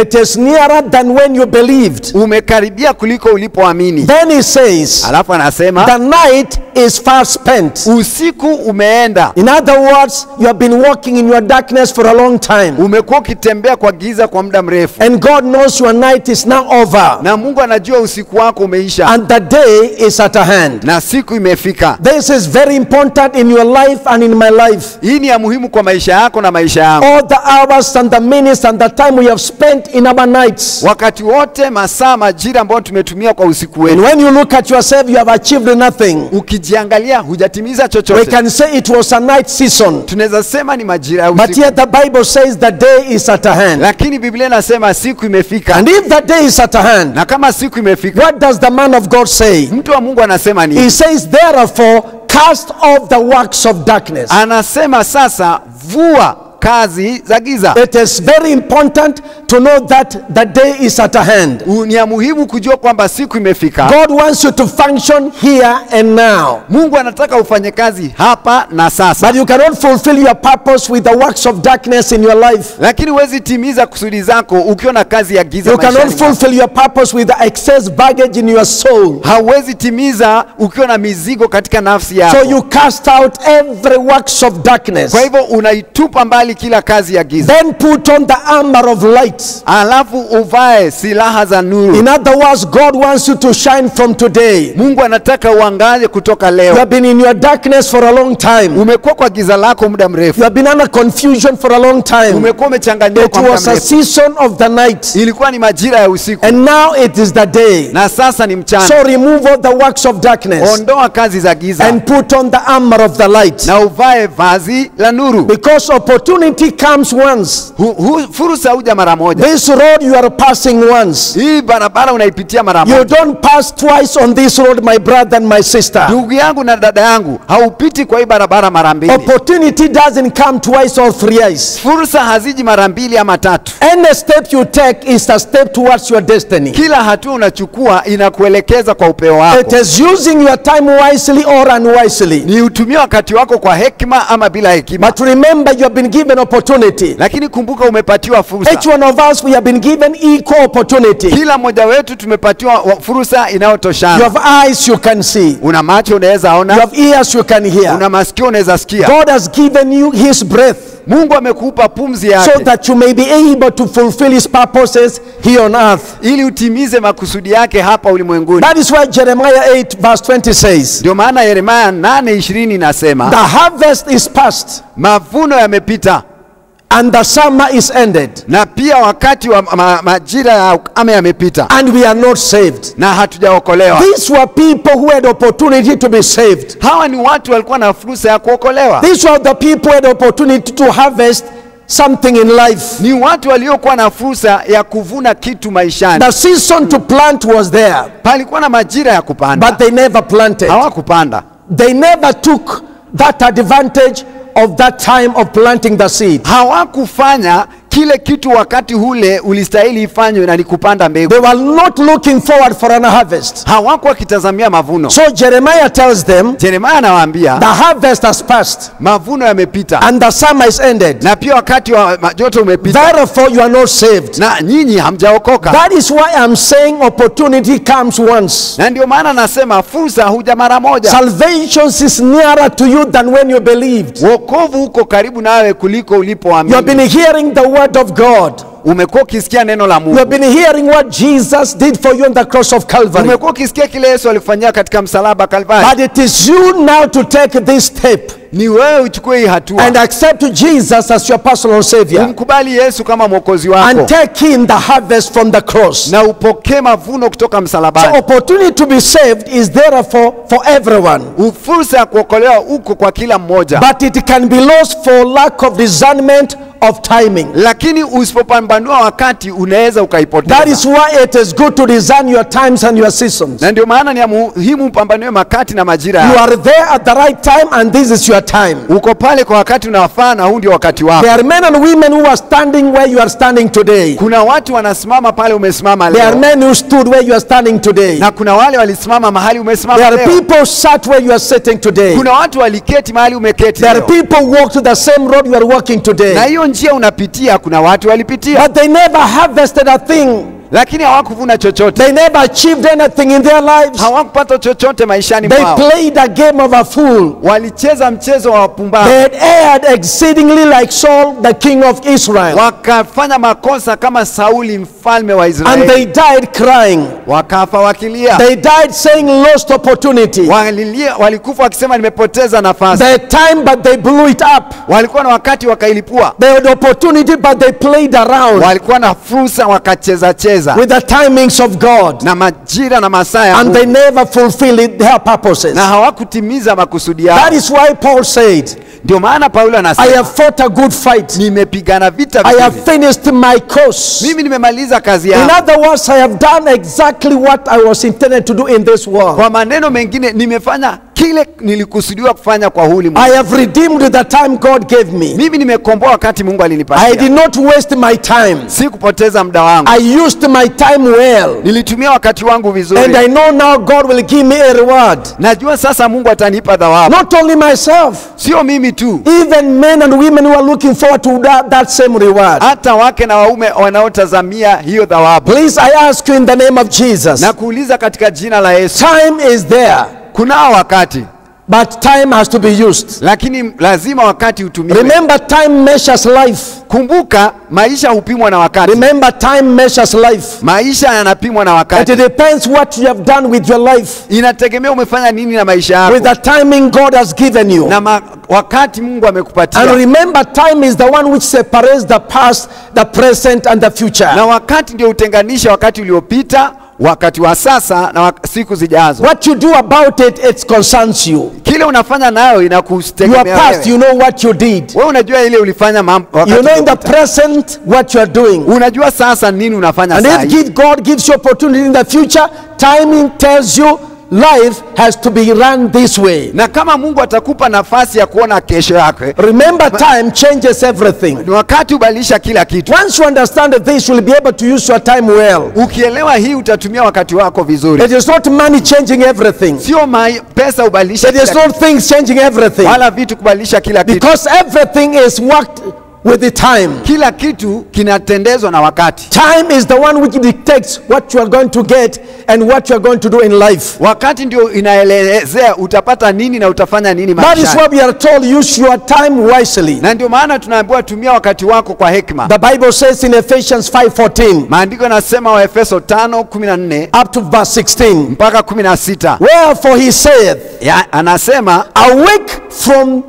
It is nearer than when you believed. umekaribia kuliko ulipoamini. Then he says, Alafu anasema the night is far spent. usiku umeenda. In other words, you have been walking in your darkness for a long time. Umekuwa ukitembea kwa giza kwa muda mrefu. And God knows your night is now over. Na Mungu anajua usiku wako umeisha. And the day is at hand. Na siku imefika. This is very important in your life and in my life. Hii ni ya muhimu kwa maisha yako na maisha yangu. All the hours and the minutes and the time we have spent in our nights. Wakati wote, masaa, majira ambayo tumetumia kwa usiku And wetu. when you look at yourself, you have achieved nothing. Ukijiangalia hujatimiza We chochote. can say it was a night season. Tunaweza sema ni majira ya But usiku. yet the Bible says the day is at hand. Lakini Biblia inasema siku imefika. And if the day is at hand, Na kama siku imefika, what does the man of God say? mtu wa Mungu anasema He nini? says, therefore, cast off the works of darkness. Anasema sasa vua kazi za giza. It is very important to know that the day is at hand. Ni ya muhimu kujua kwamba siku imefika. God wants you to function here and now. Mungu anataka ufanye kazi hapa na sasa. But you cannot fulfill your purpose with the works of darkness in your life. Lakini huwezi timiza kusudi zako ukiwa na kazi ya giza You cannot maishani mwako. fulfill your purpose with the excess baggage in your soul. Hauwezi timiza ukiwa na mizigo katika nafsi yako. So you cast out every works of darkness. Kwa hivyo unaitupa mbali kila kazi ya giza. Then put on the armor of light. Alafu uvae silaha za nuru. In other words, God wants you to shine from today. Mungu anataka uangaze kutoka You leo. have been in your darkness for a long time. Umekuwa kwa giza lako muda You mrefu. have been under confusion for a long time. Umekuwa umechanganyika It kwa muda was a mrefu. season of the night. Ilikuwa ni majira ya usiku And now it is the day. na sasa ni mchana. So remove all the works of darkness Ondoa kazi za giza and put on the armor of the light. na uvae vazi la nuru. Because opportunity comes once. Fursa huja mara moja. This road you are passing once. Hii barabara unaipitia mara You moja. don't pass twice on this road, my brother and my sister. Ndugu yangu na dada yangu, haupiti kwa hii barabara mara mbili. Opportunity doesn't come twice or thrice. Fursa haziji mara mbili ama tatu. Any step you take is a step towards your destiny. Kila hatua unachukua inakuelekeza kwa upeo wako. It is using your time wisely or unwisely. Ni utumie wakati wako kwa hekima ama bila hekima. But remember, you have been given opportunity. Lakini kumbuka umepatiwa fursa. Each one of us, we have been given equal opportunity. Kila mmoja wetu tumepatiwa fursa You inayotoshana. have eyes you can see. Una macho unaweza You ona, have ears you can hear. una masikio unaweza sikia. God has given you his breath Mungu amekupa pumzi so yake that you may be able to fulfill his purposes here on earth. ili utimize makusudi yake hapa ulimwenguni. That is why Jeremiah 8 verse 20 says, Ndio maana Yeremia 8:20 the inasema harvest is past mavuno yamepita and the summer is ended, na pia wakati wa majira ya ukame yamepita, and we are not saved. na hatujaokolewa. These were people who had opportunity to be saved. Hawa ni watu walikuwa na fursa ya kuokolewa. These were the people who had opportunity to harvest something in life. Ni watu waliokuwa na fursa ya kuvuna kitu maishani. The season to plant was there, Palikuwa na majira ya kupanda, but they never planted. hawakupanda. They never took that advantage of that time of planting the seed. Hawakufanya kile kitu wakati ule ulistahili ifanywe, na ni kupanda mbegu. They were not looking forward for an harvest. Hawakuwa kitazamia mavuno. So Jeremiah tells them, Yeremia anawaambia the harvest has passed mavuno yamepita, and the summer is ended. na pia wakati wa joto umepita, Therefore you are not saved. na nyinyi hamjaokoka. That is why I'm saying opportunity comes once. Na ndio maana nasema fursa huja mara moja. Salvation is nearer to you than when you believed. Wokovu uko karibu nawe kuliko You ulipoamini. have been hearing the word of God. Umekuwa ukisikia neno la You Mungu. have been hearing what Jesus did for you on the cross of Calvary. Umekuwa ukisikia kile Yesu alifanyia katika msalaba Kalvari. But it is you now to take this step Ni wewe uchukue hii hatua, and accept Jesus as your personal Savior, umkubali Yesu kama mwokozi wako, and take in the harvest from the cross. na upokee mavuno kutoka So msalabani. opportunity to be saved is therefore for everyone. Fursa ya kuokolewa uko kwa kila mmoja, But it can be lost for lack of discernment of timing. lakini usipopambanua wakati unaweza ukaipoteza. That is why it is good to discern your times and your seasons. Na ndio maana ni muhimu upambanue makati na majira. You are there at the right time and this is your time. Uko pale kwa wakati unaofaa, na huu ndio wakati wako. There are men and women who are standing where you are standing today. Kuna watu wanasimama pale umesimama There are leo, men who stood where you are standing today. na kuna wale walisimama mahali There umesimama are leo. people sat where you are sitting today. Kuna watu waliketi mahali umeketi There are leo. people walked the same road you are walking Na today. hiyo njia unapitia, kuna watu walipitia, But they never harvested a thing. lakini hawakuvuna chochote. They never achieved anything in their lives. Hawakupata chochote maishani They mwao. played a game of a fool. Walicheza mchezo wa wapumbavu. They had erred exceedingly like Saul, the king of Israel. Wakafanya makosa kama Sauli mfalme wa And Israeli. they died crying. Wakafa wakilia. They died saying lost opportunity. Walilia, walikufa wakisema nimepoteza nafasi. They had time but they blew it up. Walikuwa na wakati wakailipua. They had opportunity but they played around Walikuwa na fursa wakacheza cheza with the timings of God. na majira na masaa ya And Mungu, they never fulfilled their purposes. na hawakutimiza makusudi yao. That is why Paul said, Ndio maana Paulo I anasema have fought a good fight. nimepigana vita I have vizuri. finished my course. Mimi nimemaliza kazi In yangu. other words, I have done exactly what I was intended to do in this world. Kwa maneno mengine nimefanya kile nilikusudiwa kufanya kwa huli Mungu. I have redeemed the time God gave me. Mimi nimekomboa wakati Mungu I did alinipatia. not waste my time. Si kupoteza muda wangu. I used my time well. Nilitumia wakati wangu And vizuri. I know now God will give me a reward. Najua sasa Mungu atanipa thawabu. Not only myself, Sio mimi tu, even men and women who are looking forward to that same reward. hata wake na waume wanaotazamia hiyo thawabu. Please, I ask you in the name of Jesus. Na kuuliza katika jina la Yesu. Time is there, Kunao wakati, but time has to be used. lakini lazima wakati utumiwe. Remember, time measures life. Kumbuka maisha hupimwa na wakati. Remember, time measures life. Maisha yanapimwa na It wakati. depends what you have done with your life, Inategemea umefanya nini na maisha with yako. the timing God has given you. Na wakati Mungu amekupatia. And remember, time is the one which separates the past, the present, and the future. Na wakati ndio utenganisha wakati uliopita, wakati wa sasa na siku zijazo. What you do about it, it concerns you. Kile unafanya nayo Your inakutegemea past, wewe. you know what you did. Wewe unajua ile ulifanya mambo wakati You know in the uliopita. present what you are doing. Unajua sasa nini unafanya And sasa. if God gives you opportunity in the future, timing tells you life has to be run this way. Na kama Mungu atakupa nafasi ya kuona kesho yake, Remember, time changes everything. ni wakati ubadilisha kila kitu. Once you understand this, you will be able to use your time well. Ukielewa hii utatumia wakati wako vizuri. It is not money changing everything. Sio pesa ubadilisha It is kila not things changing everything. kitu, wala vitu kubadilisha kila kitu. Because everything is worked with the time. Kila kitu kinatendezwa na wakati. Time is the one which dictates what you are going to get and what you are going to do in life. Wakati ndio inaelezea utapata nini na utafanya nini That is maishani. why we are told use your time wisely. Na ndio maana tunaambiwa tumia wakati wako kwa hekima. The Bible says in Ephesians 5:14 Maandiko yanasema wa Efeso 5:14 up to verse 16, mpaka 16. wherefore he saith, Anasema awake from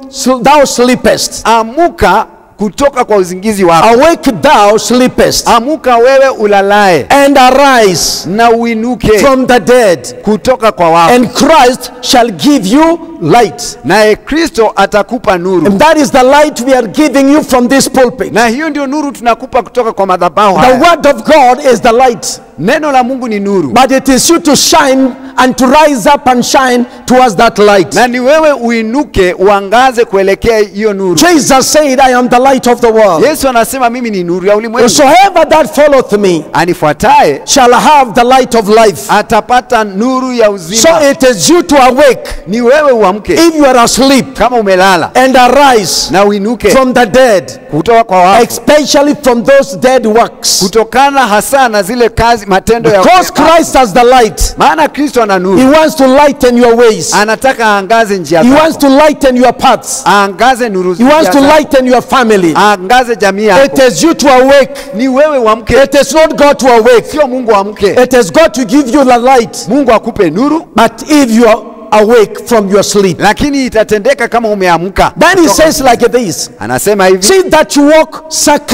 thou sleepest, amuka kutoka kwa uzingizi wako. Awake thou sleepest, Amuka wewe ulalae, and arise na uinuke from the dead, kutoka kwa wafu, and Christ shall give you light. naye Kristo atakupa nuru. And that is the light we are giving you from this pulpit. Na hiyo ndio nuru tunakupa kutoka kwa madhabahu The haya. word of God is the light. Neno la Mungu ni nuru, But it is you to shine and to rise up and shine towards that light. na ni wewe uinuke uangaze kuelekea hiyo nuru. Jesus said, I am the light of the world. Yesu anasema mimi ni nuru ya ulimwengu. Whosoever that followeth me Anifuataye shall have the light of life. atapata nuru ya uzima. So it is you to awake Ni wewe uamke if you are asleep, kama umelala, and arise na uinuke from the dead, kutoka kwa wafu, especially from those dead works. kutokana hasa na zile kazi matendo ya Because Christ has the light, maana Kristo ana He nuru. wants to lighten your ways. Anataka aangaze njia He wants zako, to lighten your paths. aangaze nuru He wants to zako, lighten your family. aangaze jamii It yako. is you to awake. Ni wewe uamke, It is not God to awake. sio Mungu amke. It is God to give you the light. Mungu akupe nuru, But if you are awake from your sleep, lakini itatendeka kama umeamka. then He says like this, Anasema hivi, see that you walk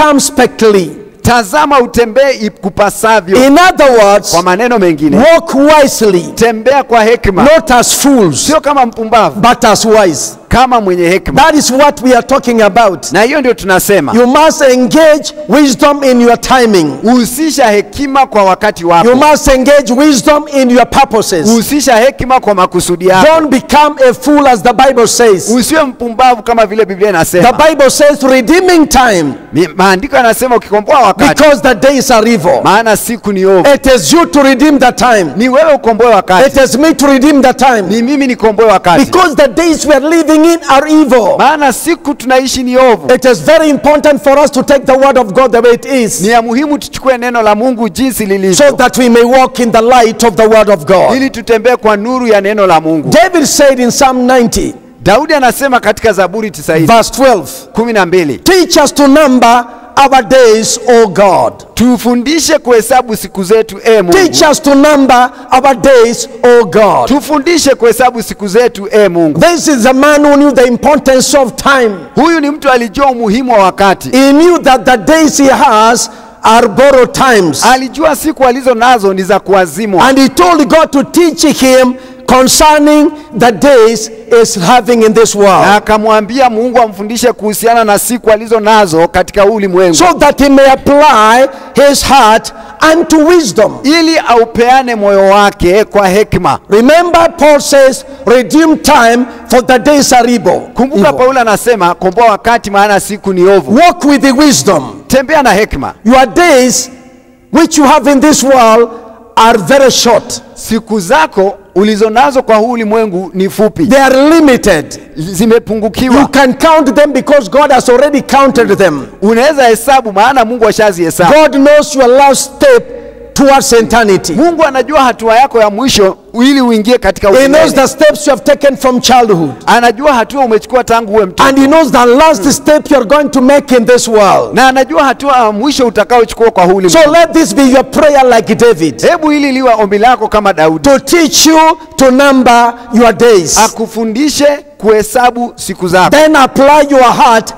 circumspectly. tazama utembee ikupasavyo. In other words, Kwa maneno mengine, walk wisely, tembea kwa hekima, not as fools, sio kama mpumbavu, but as wise. kama mwenye hekima. That is what we are talking about. Na hiyo ndio tunasema, You must engage wisdom in your timing. husisha hekima kwa wakati wako. You must engage wisdom in your purposes. Husisha hekima kwa makusudi yako. Don't become a fool, as the Bible says. Usiwe mpumbavu kama vile Biblia inasema. The Bible says redeeming time, Maandiko yanasema ukikomboa wakati, because the days are evil. maana siku ni ovu. It is you to redeem the time. Ni wewe ukomboe wakati, It is me to redeem the time. ni mimi nikomboe wakati, Because the days we are living in are evil. maana siku tunaishi ni ovu. It is very important for us to take the word of God the way it is, Ni ya muhimu tuchukue neno la Mungu jinsi so lilivyo, that we may walk in the light of the word of God. ili tutembee kwa nuru ya neno la Mungu. David said in Psalm 90, Daudi anasema katika Zaburi 90 verse 12, 12, teach us to number our days, O God. tufundishe kuhesabu siku zetu, Mungu. Teach us to number our days, O God. Tufundishe kuhesabu siku zetu, Mungu. This is a man who knew the importance of time. Huyu ni mtu alijua umuhimu wa wakati. He knew that the days he has are borrowed times. Alijua siku alizo nazo ni za kuazimwa. And he told God to teach him concerning the days is having in this Na world, akamwambia Mungu amfundishe kuhusiana na siku alizo nazo katika ulimwengu, so that he may apply his heart unto wisdom. ili aupeane moyo wake kwa hekima. Remember, Paul says, redeem time, for the days are evil. Kumbuka Evil. Paulo anasema komboa wakati, maana siku ni ovu. Walk with the wisdom. Tembea na hekima. Your days which you have in this world are very short. Siku zako ulizo nazo kwa huu ulimwengu ni fupi, They are limited. zimepungukiwa. You can count them because God has already counted them. Unaweza hesabu, maana Mungu ashazihesabu. God knows your last step towards eternity. Mungu anajua hatua yako ya mwisho ili uingie katika He knows umilele. the steps you have taken from childhood. Anajua hatua umechukua tangu uwe mtoto, And he knows the last step you are going to make in this world. na anajua hatua ya mwisho utakaochukua kwa huu So ulimwengu. let this be your prayer like David, Hebu hili liwe ombi lako kama Daudi, to teach you to number your days. akufundishe kuhesabu siku zako, Then apply your heart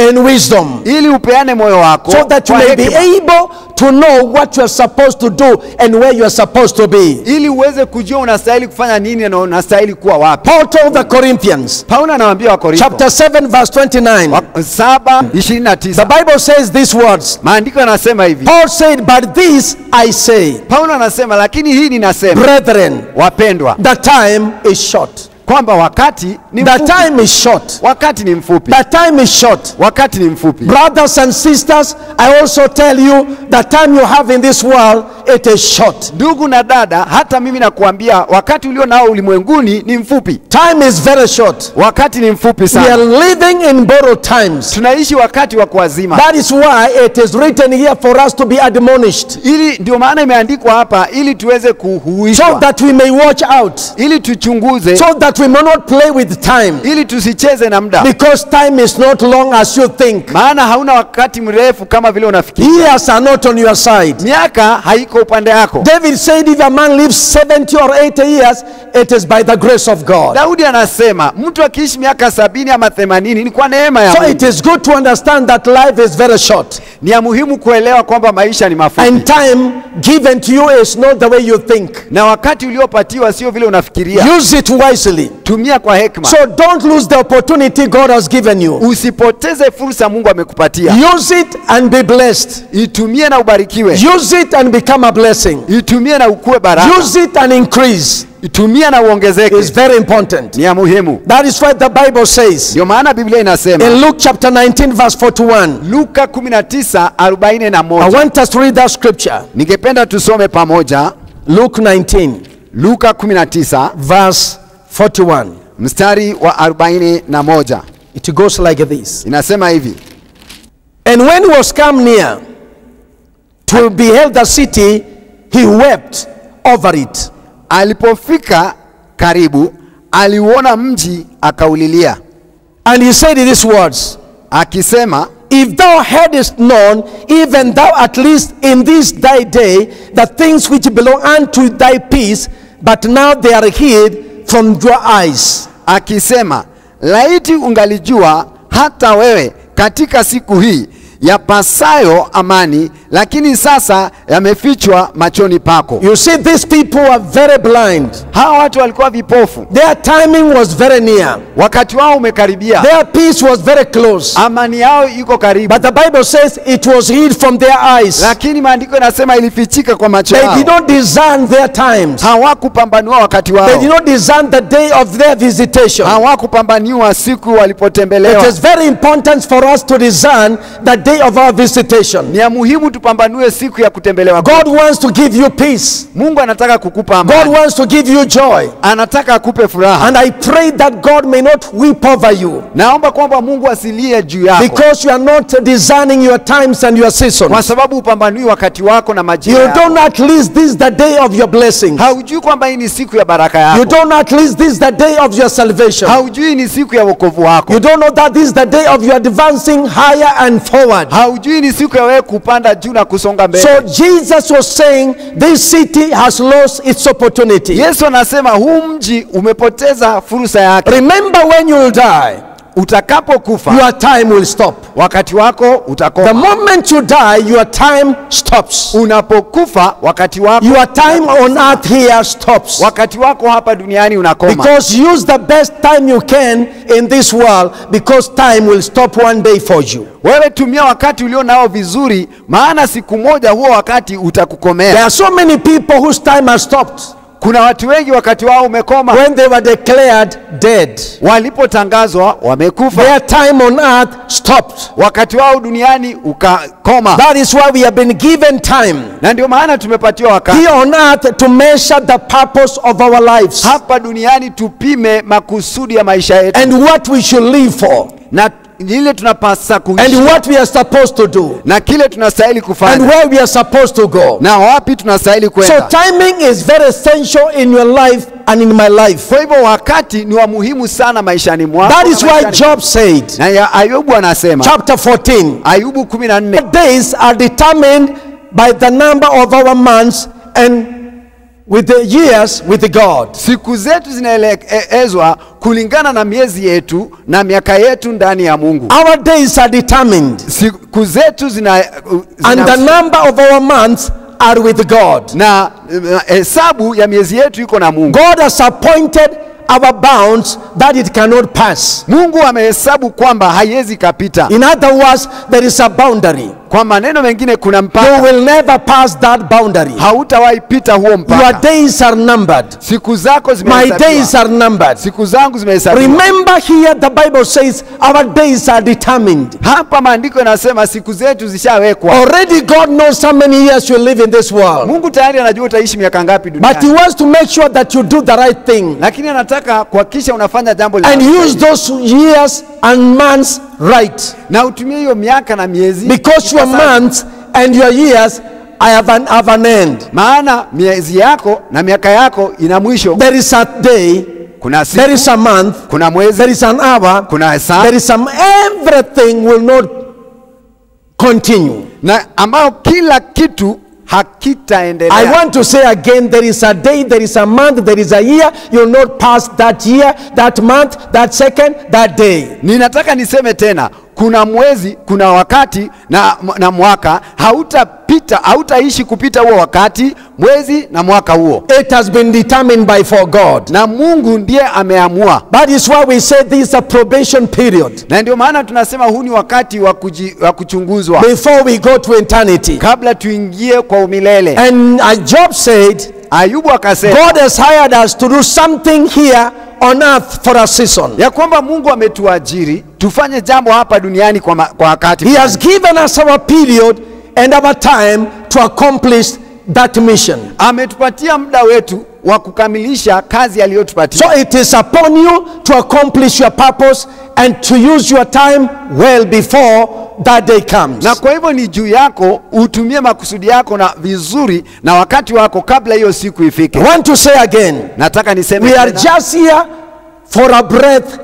in wisdom, ili upeane moyo wako so that you kwa may be hekima, able to know what you are supposed to do and where you are supposed to be. ili uweze kujua unastahili kufanya nini na unastahili kuwa wapi. Paul told the Corinthians, Paulo anawaambia Wakorintho chapter 7 verse 29. 7:29. The Bible says these words. Maandiko yanasema hivi. Paul said, but this I say, Paulo anasema, lakini hii ninasema, brethren, wapendwa, the time is short. kwamba wakati ni The mfupi. time is short. Wakati ni mfupi. The time is short. Wakati ni mfupi. Brothers and sisters, I also tell you, the time you have in this world, it is short. Ndugu na dada, hata mimi nakuambia wakati ulio nao ulimwenguni ni mfupi. Time is very short. Wakati ni mfupi We are sana. living in borrowed times. Tunaishi wakati wa kuazima. That is why it is written here for us to be admonished, Ili ndio maana imeandikwa hapa, ili tuweze so kuhuishwa, that we may watch out, ili tuchunguze, so that that we may not play with time, ili tusicheze na muda, because time is not long as you think. maana hauna wakati mrefu kama vile unafikiri. Years are not on your side. Miaka haiko upande yako. David said, if a man lives 70 or 80 years, it is by the grace of God. Daudi anasema mtu akiishi miaka 70 ama 80 ni kwa neema ya So Mungu. it is good to understand that life is very short. Ni ya muhimu kuelewa kwamba maisha ni mafupi. And time given to you is not the way you think. Na wakati uliopatiwa sio vile unafikiria. Use it wisely. Tumia kwa hekima. So don't lose the opportunity God has given you. Usipoteze fursa Mungu amekupatia. Use it and be blessed. Itumie na ubarikiwe. Use it and become a blessing. Itumie na ukue baraka. Use it and increase. Itumie na uongezeke. It's very important. Ni ya muhimu. That is why the Bible says Ndio maana Biblia inasema in Luke chapter 19 verse 41. Luka 19:41. I want us to read that scripture. Ningependa tusome pamoja Luke 19 Luka 19 verse 41. mstari wa 41. It goes like this. Inasema hivi: And when he was come near to behold the city, he wept over it. Alipofika karibu, aliuona mji akaulilia, And he said these words, akisema, if thou hadst known, even thou at least in this thy day, the things which belong unto thy peace, but now they are hid from your eyes. akisema, laiti ungalijua hata wewe katika siku hii yapasayo amani, lakini sasa yamefichwa machoni pako. You see, these people are very blind. Hawa watu walikuwa vipofu. Their timing was very near. Wakati wao umekaribia. Their peace was very close. Amani yao iko karibu. But the Bible says it was hid from their eyes. Lakini maandiko yanasema ilifichika kwa macho They yao. did not discern their times. Hawakupambanua wakati wao. They did not discern the day of their visitation. Hawakupambanua siku walipotembelewa. It is very important for us to discern the day of our visitation. Ni ya muhimu tupambanue siku ya kutembelewa. God wants to give you peace. Mungu anataka kukupa God amani. wants to give you joy. Anataka akupe furaha. And I pray that God may not weep over you, Naomba kwamba Mungu asilie juu yako. because you are not discerning your times and your Kwa seasons. sababu upambanui wakati wako na majira You yako. don't at least this is the day of your blessings. Haujui kwamba hii ni siku ya baraka yako. You don't at least this is the day of your salvation. Haujui ni siku ya wokovu wako. You don't know that this is the day of your advancing higher and forward. Haujui ni siku ya wewe kupanda juu na kusonga mbele. So Jesus was saying this city has lost its opportunity. Yesu anasema huu mji umepoteza fursa yake. Remember, when you will die, Utakapokufa your time will stop. wakati wako The utakoma. moment you die, your time stops. Unapokufa wakati wako Your time on earth here stops. wakati wako hapa duniani unakoma. Because use the best time you can in this world, because time will stop one day for you. Wewe tumia wakati ulio nao vizuri, maana siku moja huo wakati There utakukomea. are so many people whose time has stopped Kuna watu wengi wakati wao umekoma. when they were declared dead. Walipotangazwa wamekufa, Their time on earth stopped. wakati wao duniani ukakoma. That is why we have been given time Na ndio maana tumepatiwa wakati here on earth to measure the purpose of our lives hapa duniani, tupime makusudi ya maisha yetu and what we should live for na ile tunapasa and kuishi what we are supposed to do na kile tunastahili and kufanya where we are supposed to go. na wapi tunastahili So kwenda. timing is very essential in your life and in my life. Kwa hivyo wakati ni wa muhimu sana maishani mwako. That is na why maishani- Job said, na ya Ayubu anasema, chapter 14, Ayubu 14, days are determined by the number of our months and with the years with God. siku zetu zinaelekezwa kulingana na miezi yetu na miaka yetu ndani ya Mungu. Our days are determined Siku zetu and the number of our months are with God. na hesabu ya miezi yetu iko na Mungu. God has appointed our bounds that it cannot pass. Mungu amehesabu kwamba haiwezi kapita. In other words, there is a boundary. Kwa maneno mengine kuna You mpaka, will never pass that boundary. hautawahi pita huo Your mpaka. days are numbered. Siku zako My zimehesabiwa. days are numbered. Siku zangu zimehesabiwa. Remember here the Bible says our days are determined. Hapa maandiko yanasema siku zetu zishawekwa. Already God knows how many years you live in this world. Mungu tayari anajua utaishi miaka ngapi But He duniani. wants to make sure that you do the right thing Lakini anataka kuhakikisha unafanya jambo and la use those years and months right. na utumie hiyo miaka na miezi Because your ipasavyo. months and your years have an end. Maana miezi yako na miaka yako ina mwisho. There is a day kuna siku, there is a month, kuna mwezi, there is an hour, kuna saa, there is everything will not continue. na ambayo kila kitu hakitaendelea. I want to say again, there is a day, there is a month, there is a year. You will not pass that year, that month, that second, that day. Ninataka niseme tena, kuna mwezi, kuna wakati na mwaka, hautaishi kupita huo wakati, mwezi na mwaka huo. It has been determined by for God. Na Mungu ndiye ameamua. That is why we say this is a probation period. Na ndio maana tunasema huu ni wakati wa kuchunguzwa. Before we go to eternity. Kabla tuingie kwa umilele. And Job said, Ayubu akasema, God has hired us to do something here on earth for a season. Ya kwamba Mungu ametuajiri tufanye jambo hapa duniani kwa wakati. He has given us our period and our time to accomplish that mission. Ametupatia muda wetu wa kukamilisha kazi aliyotupatia. So it is upon you to accomplish your purpose and to use your time well before that day comes. Na kwa hivyo ni juu yako utumie makusudi yako na vizuri na wakati wako kabla hiyo siku ifike. I want to say again, nataka niseme we are tena, just here for a breath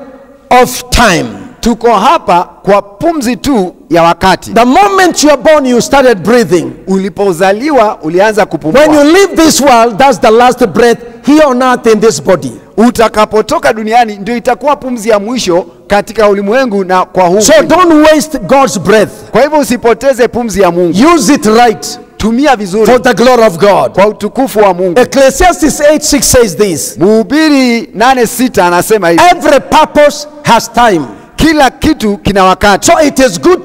of time. Tuko hapa kwa pumzi tu ya wakati. The moment you are born, you started breathing. Ulipozaliwa ulianza kupumua. When you leave this world, that's the last breath here on earth in this body. Utakapotoka duniani ndio itakuwa pumzi ya mwisho katika ulimwengu na kwa huu. So don't waste God's breath. Kwa hivyo usipoteze pumzi ya Mungu. Use it right. Tumia vizuri. For the glory of God. Kwa utukufu wa Mungu. Ecclesiastes 8:6 says this. Mhubiri 8:6 anasema hivi. Every purpose has time. Kila kitu kina wakati. So it is good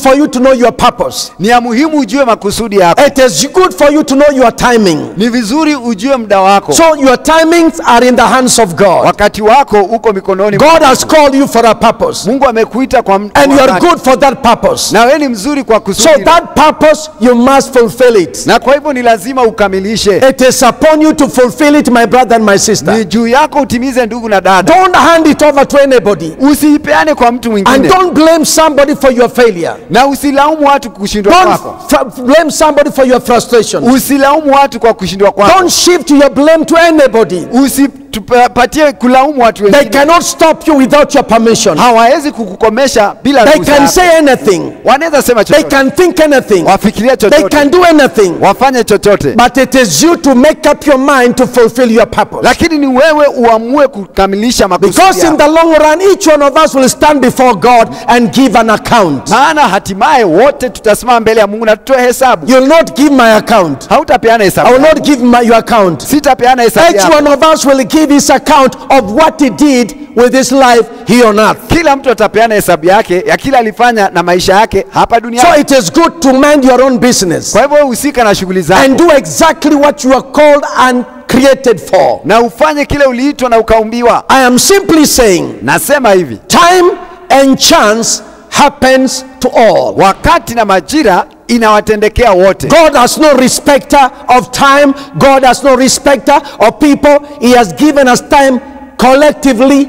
for you to know your purpose. Ni ya muhimu ujue makusudi yako. It is good for you to know your timing. Ni vizuri ujue muda wako. So your timings are in the hands of God. Wakati wako uko mikononi. God has called you for a purpose. Mungu amekuita kwa and you are good for that purpose. Na wewe ni mzuri kwa kusudi. So that purpose you must fulfill it. Na kwa hivyo ni lazima ukamilishe. It is upon you to fulfill it, my brother and my sister. Ni juu yako utimize, ndugu na dada. Don't hand it over to anybody. Usiipeane kwa mtu mwingine. And don't blame somebody for your failure. Na usilaumu watu kushindwa kwako. Don't blame somebody for your frustration. Usilaumu watu kwa kushindwa kwako. Don't shift your blame to anybody. Usipatie kulaumu watu wengine. They cannot stop you without your permission. Hawawezi kukukomesha bila ruhusa. They can say anything. Wanaweza sema chochote. They can think anything. Wafikiria chochote. They can do anything. Wafanye chochote. But it is you to make up your mind to fulfill your purpose. Lakini ni wewe uamue kukamilisha makusudi yako. Because in the long run each one of us will stand before God and give an account. Maana hatimaye wote tutasimama mbele ya Mungu na tutoe hesabu. You will not give my account. Hautapeana hesabu. I will not give your account. Sitapeana hesabu. Each one of us will give his account of what he did with his life here on earth. Kila mtu atapeana hesabu yake ya kila alifanya na maisha yake hapa duniani. So it is good to mind your own business. Kwa hivyo usika na shughuli zako. And do exactly what you are called and created for. Na ufanye kile uliitwa na ukaumbiwa. I am simply saying, nasema hivi, time and chance happens to all. Wakati na majira inawatendekea wote. God has no respecter of time. God has no respecter of people. He has given us time collectively,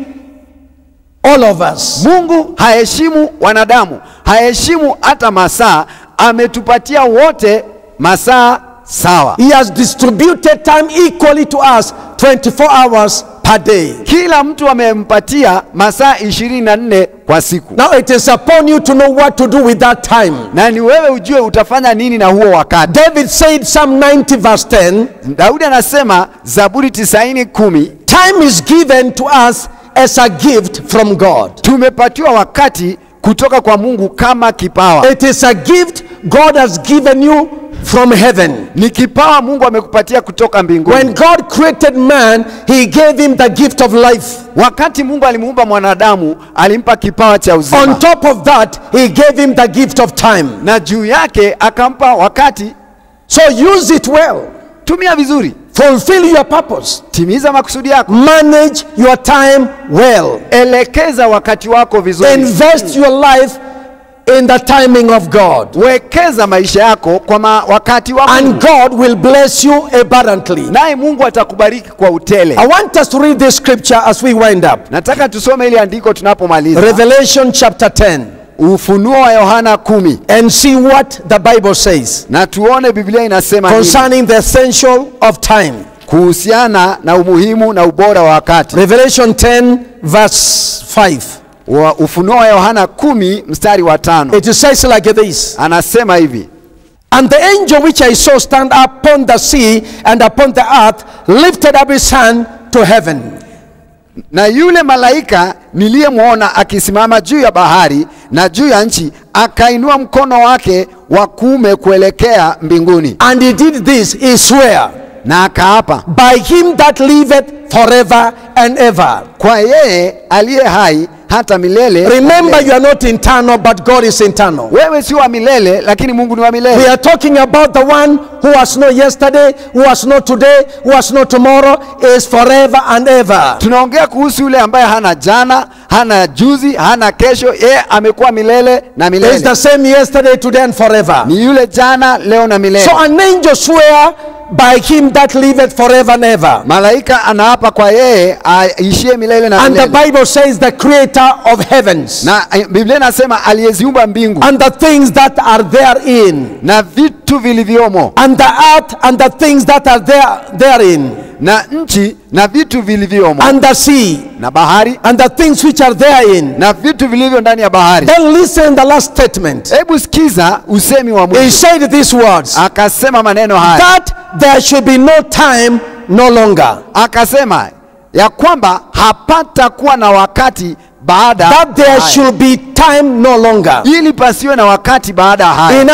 all of us. Mungu haheshimu wanadamu, haheshimu hata masaa. Ametupatia wote masaa sawa. He has distributed time equally to us, 24 hours per day. Kila mtu amempatia masaa 24 kwa siku. Now it is upon you to know what to do with that time. Na ni wewe ujue utafanya nini na huo wakati. David said Psalm 90 verse 10. Daudi anasema Zaburi 90:10. Time is given to us as a gift from God. Tumepatiwa wakati kutoka kwa Mungu kama kipawa. It is a gift God has given you from heaven. Ni kipawa Mungu amekupatia kutoka mbinguni. When God created man, he gave him the gift of life. Wakati Mungu alimuumba mwanadamu, alimpa kipawa cha uzima. On top of that, he gave him the gift of time. Na juu yake akampa wakati. So use it well. Tumia vizuri. Fulfill your purpose. Timiza makusudi yako. Manage your time well. Elekeza wakati wako vizuri. Invest your life in the timing of God. Wekeza maisha yako kwa wakati wako. And God will bless you abundantly. Naye Mungu atakubariki kwa utele. I want us to read this scripture as we wind up. Nataka tusome ile andiko tunapomaliza. Revelation chapter 10. Ufunuo wa Yohana 10. And see what the Bible says. Na tuone Biblia inasema concerning the essential of time. kuhusiana na umuhimu na ubora wa wakati. Revelation 10 verse 5. Ufunuo wa Yohana 10 mstari wa 5. It says like this. Anasema hivi. And the angel which I saw stand upon the sea and upon the earth lifted up his hand to heaven. Na yule malaika niliyemwona akisimama juu ya bahari na juu ya nchi akainua mkono wake wa kuume kuelekea mbinguni. And he did this, he swore, na akaapa, by him that liveth forever and ever. Kwa yeye aliye hai hata milele. Remember, you are not eternal, but God is eternal. Wewe si wa milele, lakini Mungu ni wa milele. We are talking about the one who was not yesterday, who was not today, who was not tomorrow, is forever and ever. Tunaongea kuhusu yule ambaye hana jana, hana juzi, hana kesho. Yeye amekuwa milele na milele. It's the same yesterday, today and forever. Ni yule jana, leo na milele. So an angel swear by him that liveth forever and ever. Malaika anaapa kwa yeye aishie milele na milele. And the Bible says the creator of heavens. Na Biblia inasema aliyeziumba mbingu. And the things that are therein. Na vitu vilivyomo. And the earth and the things that are therein. Na nchi na vitu vilivyomo. And the sea. Na bahari. And the things which are therein. Na vitu vilivyo ndani ya bahari. Then listen the last statement. Hebu sikiza usemi wa Mungu. He said these words. Akasema maneno haya. That there should be no time no longer. Akasema ya kwamba hapata kuwa na wakati baada. That there should be time no longer. Ili pasiwe na wakati baada haya. In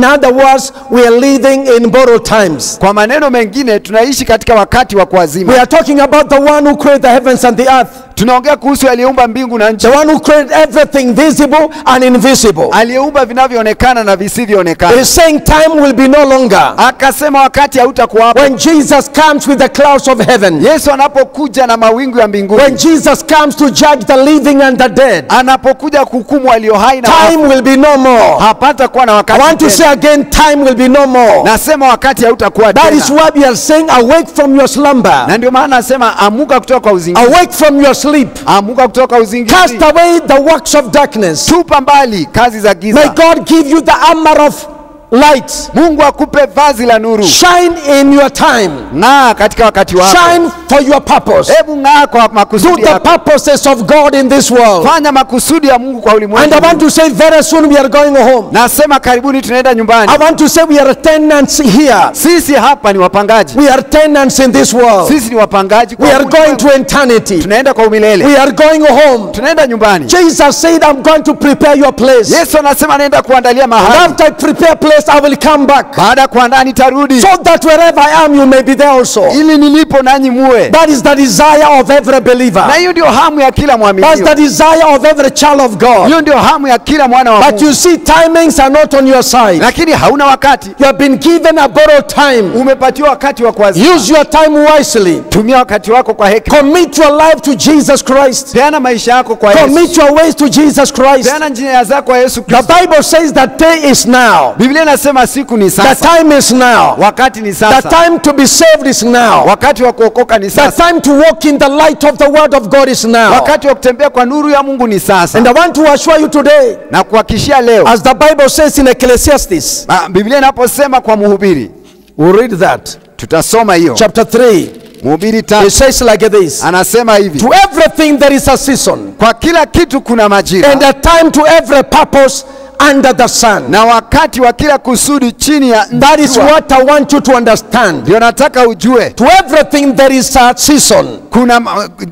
other words, we are living in borrowed times. Kwa maneno mengine tunaishi katika wakati wa kuazima. We are talking about the one who created the heavens and the earth. Tunaongea kuhusu aliyeumba mbingu na nchi. The one who created everything visible and invisible. Aliyeumba vinavyoonekana na visivyoonekana. He is saying time will be no longer. Akasema wakati hautakuwa hapo. When Jesus comes with the clouds of heaven. Yesu anapokuja na mawingu ya mbinguni. When Jesus comes to judge the living and the dead. Anapokuja kuhukumu walio hai na wafu. Time will be no more. Hapata kuwa na wakati. I want to say again, time will be no more. Nasema wakati hautakuwa tena. That is why we are saying awake from your slumber. Na ndio maana nasema amuka kutoka kwa uzingizi. Awake from your sleep. Amuka kutoka uzingizi. Cast away the works of darkness. Tupa mbali kazi za giza. May God give you the armor of light. Mungu akupe vazi la nuru. Shine in your time. Ng'aa katika wakati wako. Shine for your purpose. Hebu ng'aa kwa makusudi yako. Do the purposes of God in this world. Fanya makusudi ya Mungu kwa ulimwengu. And I want to say very soon we are going home. Nasema karibuni tunaenda nyumbani. I want to say we are tenants here. Sisi hapa ni wapangaji. We are tenants in this world. Sisi ni wapangaji kwa ulimwengu. We are going to eternity. Tunaenda kwa umilele. We are going home. Tunaenda nyumbani. Jesus said I'm going to prepare your place. Yesu anasema naenda kuandalia mahali. After I prepare place I will come back. Baada ya kuandaa nitarudi. So that wherever I am you may be there also. Ili nilipo nanyi muwe. That is the desire of every believer. Na hiyo ndio hamu ya kila mwamini. That's the desire of every child of God. Hiyo ndio hamu ya kila mwana wa Mungu. But you see timings are not on your side. Lakini hauna wakati. You have been given a borrowed time. Umepatiwa wakati wa kuazima. Use your time wisely. Tumia wakati wako kwa hekima. Commit your life to Jesus Christ. Peana maisha yako kwa Yesu. Commit your ways to Jesus Christ. Peana njia zako kwa Yesu Kristo. The Bible says that day is now. Biblia inasema siku ni sasa. The time is now. Wakati ni sasa. The time to be saved is now. Wakati wa kuokoka ni sasa. The time to walk in the light of the word of God is now. Wakati wa kutembea kwa nuru ya Mungu ni sasa. And I want to assure you today. Na kuhakikishia leo. As the Bible says in Ecclesiastes. Biblia inaposema kwa Mhubiri. We'll read that. Tutasoma hiyo. Chapter 3. Mhubiri 3. It says like this. Anasema hivi. To everything there is a season. Kwa kila kitu kuna majira. And a time to every purpose under the sun. Na wakati wa kila kusudi chini ya nchi. That is what I want you to understand. Ndio nataka ujue. To everything there is a season. Kuna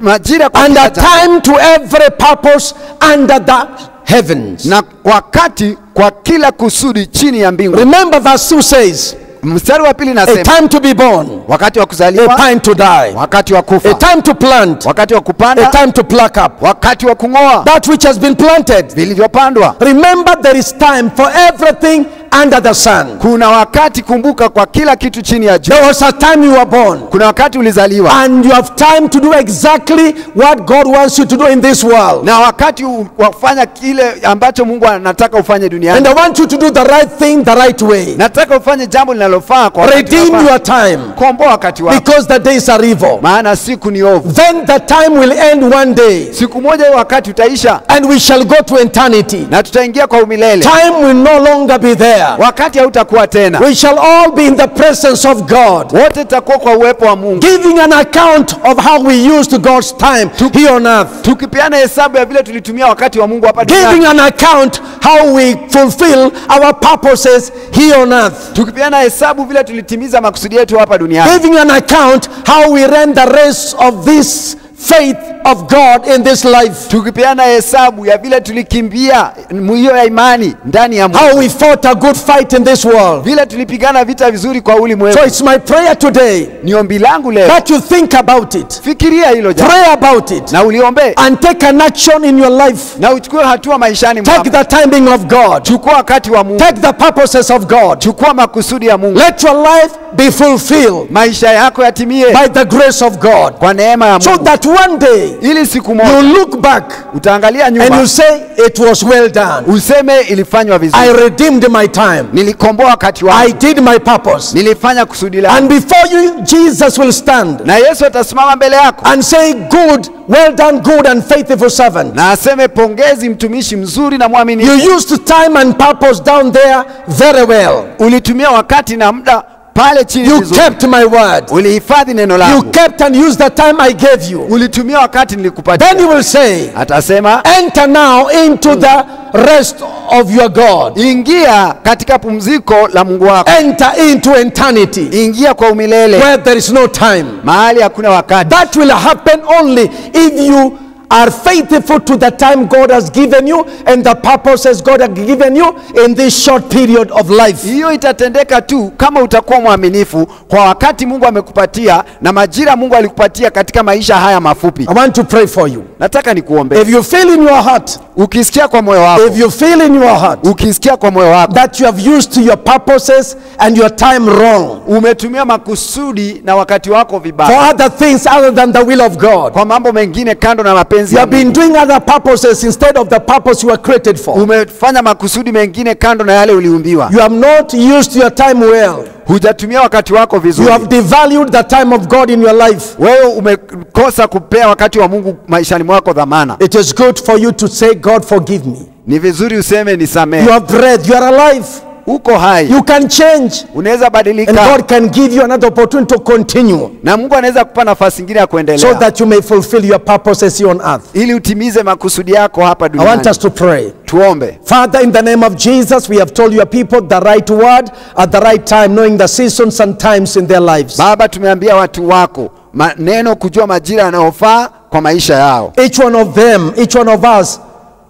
majira kwa and a time to every purpose under the heavens. Na wakati kwa kila kusudi chini ya mbingu. Remember verse 2 says. Mstari wa pili nasema. A time to be born. Wakati wa kuzaliwa. A time to die. Wakati wa kufa. A time to plant. Wakati wa kupanda. A time to pluck up. Wakati wa kung'oa. That which has been planted. Vilivyopandwa. Remember there is time for everything under the sun. Kuna wakati, kumbuka, kwa kila kitu chini ya jua. There was a time you were born. Kuna wakati ulizaliwa. And you have time to do exactly what God wants you to do in this world. Na wakati wafanya kile ambacho Mungu anataka ufanye duniani. And I want you to do the right thing the right way. Nataka ufanye jambo linalofaa kwa wakati. Redeem your time. Komboa wakati wako. Because the days are evil. Maana siku ni ovu. Then the time will end one day. Siku moja wakati utaisha. And we shall go to eternity. Na tutaingia kwa umilele. Time will no longer be there. there. wakati hautakuwa tena, We shall all be in the presence of God, wote tutakuwa kwa uwepo wa Mungu, giving an account of how we used God's time here on earth. tukipeana hesabu ya vile tulitumia wakati wa Mungu hapa duniani, Giving an account how we fulfill our purposes here on earth. tukipeana hesabu vile tulitimiza makusudi yetu hapa duniani, Giving an account how we ran the race of this faith of God in this life. tukipeana hesabu ya vile tulikimbia hiyo ya imani ndani ya Mungu, How we fought a good fight in this world. vile tulipigana vita vizuri kwa ulimwengu. So it's my prayer today Ni ombi langu leo, that you think about it. fikiria hilo jambo Pray about it. na uliombe And take an action in your life. na uchukue hatua maishani Take mwako. the timing of God. Chukua wakati wa Mungu, Take the purposes of God. chukua makusudi ya Mungu, Let your life be fulfilled maisha yako yatimie by the grace of God. kwa neema ya So Mungu, that one day ili siku you moja look back utaangalia and nyuma you say, it was well done. useme ilifanywa I vizuri, redeemed my time. nilikomboa wakati I wangu, did my purpose. nilifanya kusudi langu. And before you, Jesus will stand Na Yesu atasimama mbele yako and say, good, well done, good and faithful servant. na aseme, pongezi mtumishi mzuri na mwaminifu, You used time and purpose down there very well. ulitumia wakati na muda pale chini You vizuri, kept my word. ulihifadhi neno You langu, kept and used the time I gave you. ulitumia wakati nilikupatia. Then he will say, Atasema, enter now into the rest of your God. ingia katika pumziko la Mungu wako, Enter into eternity ingia kwa umilele, where there is no time. mahali hakuna wakati. That will happen only if you are faithful to the time God has given you and the purposes God has given you in this short period of life. Hiyo itatendeka tu kama utakuwa mwaminifu kwa wakati Mungu amekupatia na majira Mungu alikupatia katika maisha haya mafupi. I want to pray for you. Nataka nikuombe. If you feel in your heart, Ukisikia kwa moyo wako, if you feel in your heart ukisikia kwa moyo wako that you have used your purposes and your time wrong umetumia makusudi na wakati wako for vibaya other things other than the will of God, kwa mambo mengine kando na mapenzi you ya have been Mungu, doing other purposes instead of the purpose you were created for. umefanya makusudi mengine kando na yale uliumbiwa, You have not used your time well. hujatumia wakati wako You vizuri, have devalued the time of God in your life. wewe umekosa kupea wakati wa Mungu maishani mwako dhamana. It is good for you to say, God forgive me. Ni vizuri useme You nisamehe. have breath, you are alive. Uko hai, You can change. unaweza And badilika God can give you another opportunity to continue na Mungu anaweza kupa nafasi nyingine ya so kuendelea that you may fulfill your purposes here on earth. ili utimize makusudi yako hapa I want duniani. us to pray. Tuombe. Father, in the name of Jesus, we have told your people the right word at the right time, knowing the seasons and times in their lives. Baba, tumeambia watu wako maneno, kujua majira yanayofaa kwa maisha yao. Each one of them, each one of us,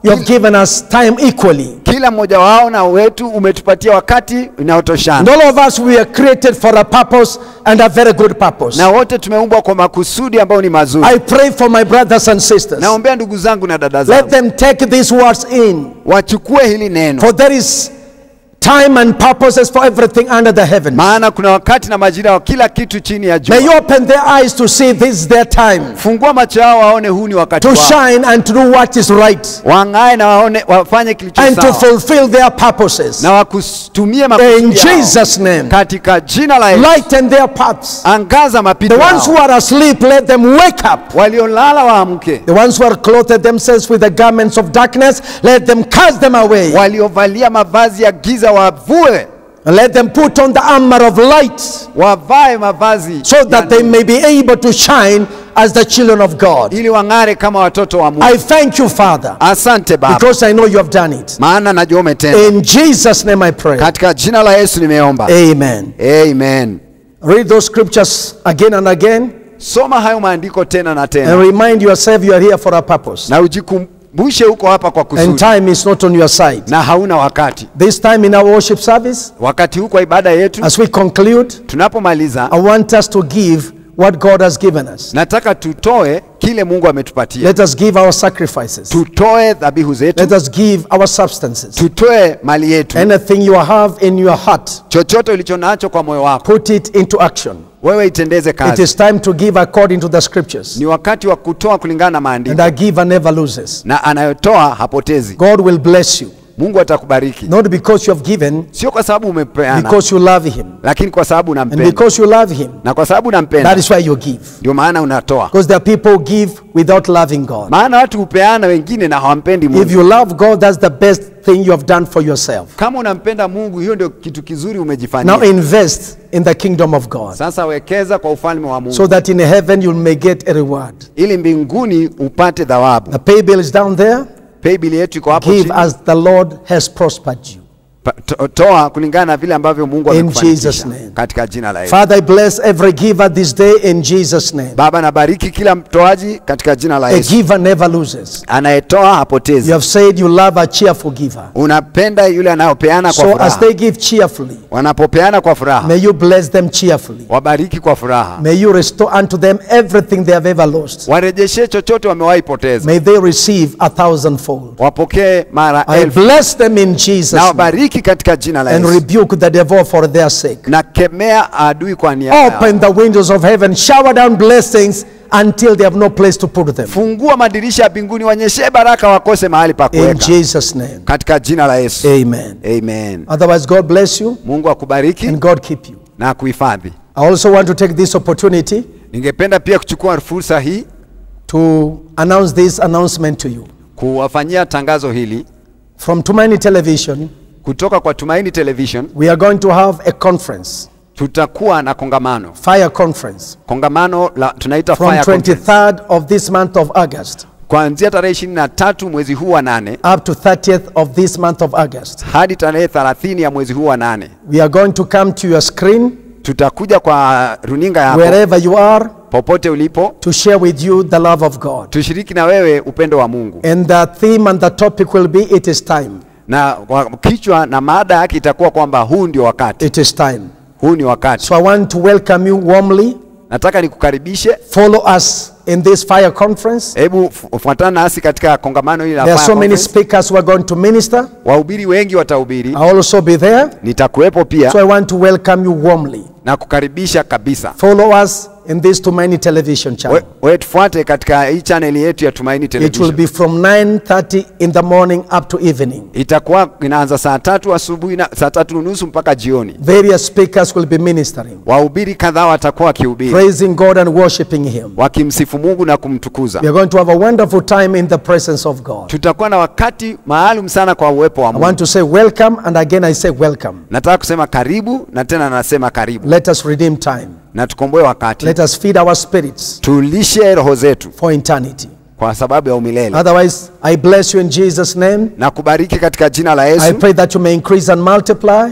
you have given us time equally. Kila mmoja wao na wetu umetupatia wakati And unaotoshana, all of us, we are created for a purpose and a very good purpose. na wote tumeumbwa kwa makusudi ambayo ni mazuri. I pray for my brothers and sisters. Naombea ndugu zangu na dada Let zangu them take these words in. wachukue hili neno, For there is time and purposes for everything under the heavens. maana kuna wakati na majira wa kila kitu chini ya May jua. you open their eyes to see this is their time Fungua macho yao waone huu ni wakati to wao, shine and to do what is right wang'ae na waone, wafanye kilicho and to sawa fulfill their purposes. na wakutumie In makusudi yao Jesus' name, katika jina la Yesu. lighten their paths. Angaza The mapito ones who yao, are asleep, let them wake up. waliolala waamke, The ones who are clothed themselves with the garments of darkness, let them cast them away. waliovalia mavazi ya giza wavue, And let them put on the armor of light wavae mavazi so that they may be able to shine as the children of God. ili wang'are kama watoto wa Mungu. I thank you, Father, Asante Baba, because I know you have done it. maana najua umetenda. In Jesus' name I pray. Katika jina la Yesu nimeomba, Amen. amen. Read those scriptures again and again Soma hayo maandiko tena na and tena, remind yourself you are here for a purpose. na ujikumbushe uko hapa kwa And kusudi time is not on your side. na hauna wakati. This time in our worship service, Wakati huu kwa ibada yetu as we conclude, tunapomaliza, I want us to give what God has given us. nataka tutoe kile Mungu ametupatia. Let us give our sacrifices. Tutoe dhabihu Let zetu, us give our substances. tutoe mali yetu, Anything you have in your heart, chochote ulicho nacho kwa moyo wako, put it into action. wewe itendeze It kazi. is time to give according to the scriptures. Ni wakati wa kutoa kulingana na And maandiko, a giver never loses. na anayotoa hapotezi. God will bless you. Mungu atakubariki. Not because you have given, Sio kwa sababu umepeana, because you love him. lakini kwa sababu And unampenda. because you love him, Na kwa sababu unampenda, that is why you give. ndio maana unatoa. Because there are people who give without loving God. Maana watu hupeana wengine na hawampendi If Mungu. you love God, that's the best thing you have done for yourself. Kama unampenda Mungu, hiyo ndio kitu kizuri umejifanyia. Now invest in the kingdom of God, Sasa wekeza kwa ufalme wa Mungu, so that in heaven you may get a reward. ili mbinguni upate thawabu. The pay bill is down there. Pay bill yetu iko hapo Give chini. as the Lord has prospered you. Toa kulingana na vile ambavyo Mungu In amekufanikisha. Jesus' name. Katika jina la Yesu. Father, I bless every giver this day in Jesus' name. Baba, nabariki kila mtoaji katika jina la A Yesu. giver never loses. Anayetoa hapotezi. You have said you love a cheerful giver. Unapenda yule anayopeana kwa So as furaha. they give cheerfully, Wanapopeana kwa furaha, may you bless them cheerfully. wabariki kwa furaha. May you restore unto them everything they have ever lost. Warejeshe chochote wamewahi poteza. May they receive 1,000-fold. Wapokee mara I 1000. bless them in Jesus' Na name, wabariki katika jina la and Yesu. rebuke the devil for their sake. Na kemea adui kwa niaba yao. Open the windows of heaven, shower down blessings until they have no place to put them. Fungua madirisha ya mbinguni, wanyeshe baraka wakose mahali pa In kuweka. Jesus' name, Katika jina la Yesu. amen. Amen. Otherwise, God bless you Mungu akubariki and God keep you. na kuhifadhi. I also want to take this opportunity Ningependa pia kuchukua fursa hii to announce this announcement to you. kuwafanyia tangazo hili From Tumaini Television, kutoka kwa Tumaini Television. we are going to have a conference, Tutakuwa na kongamano. fire conference, Kongamano la tunaita from Fire Conference. 23rd of this month of August Kuanzia tarehe 23 mwezi huu wa 8 up to 30th of this month of August. hadi tarehe 30 ya mwezi huu wa 8. We are going to come to your screen, Tutakuja kwa runinga yako wherever you are, popote ulipo, to share with you the love of God. tushiriki na wewe upendo wa Mungu. And the theme and the topic will be, it is time. Na kwa kichwa na mada yake itakuwa kwamba huu ndio wakati. It is time. Huu ni wakati. So I want to welcome you warmly. Nataka nikukaribishe. Follow us in this fire conference. Hebu fuatana nasi katika kongamano hili la There are Fire so many Conference. speakers who are going to minister. Wahubiri wengi watahubiri. I'll also be there. Nitakuwepo pia So I want to welcome you warmly. na kukaribisha kabisa. Follow us in this Tumaini Television channel. Wewe tufuate katika hii channel yetu ya Tumaini It will Television. be from 9:30 in the morning up to evening. Itakuwa inaanza saa 3 asubuhi na saa 3:30 mpaka jioni. Various speakers will be ministering, Wahubiri kadhaa watakuwa wakihubiri, praising God and worshiping Him. wakimsifu Mungu na kumtukuza. We are going to have a wonderful time in the presence of God. Tutakuwa na wakati maalum sana kwa uwepo wa I Mungu. want to say welcome, and again I say welcome. Nataka kusema karibu na tena nasema karibu. Let us redeem time. Na tukomboe wakati. Let us feed our spirits Tulishe roho zetu for eternity. kwa sababu ya umilele. Otherwise, I bless you in Jesus' name. Na kubariki katika jina la I Yesu. pray that you may increase and multiply.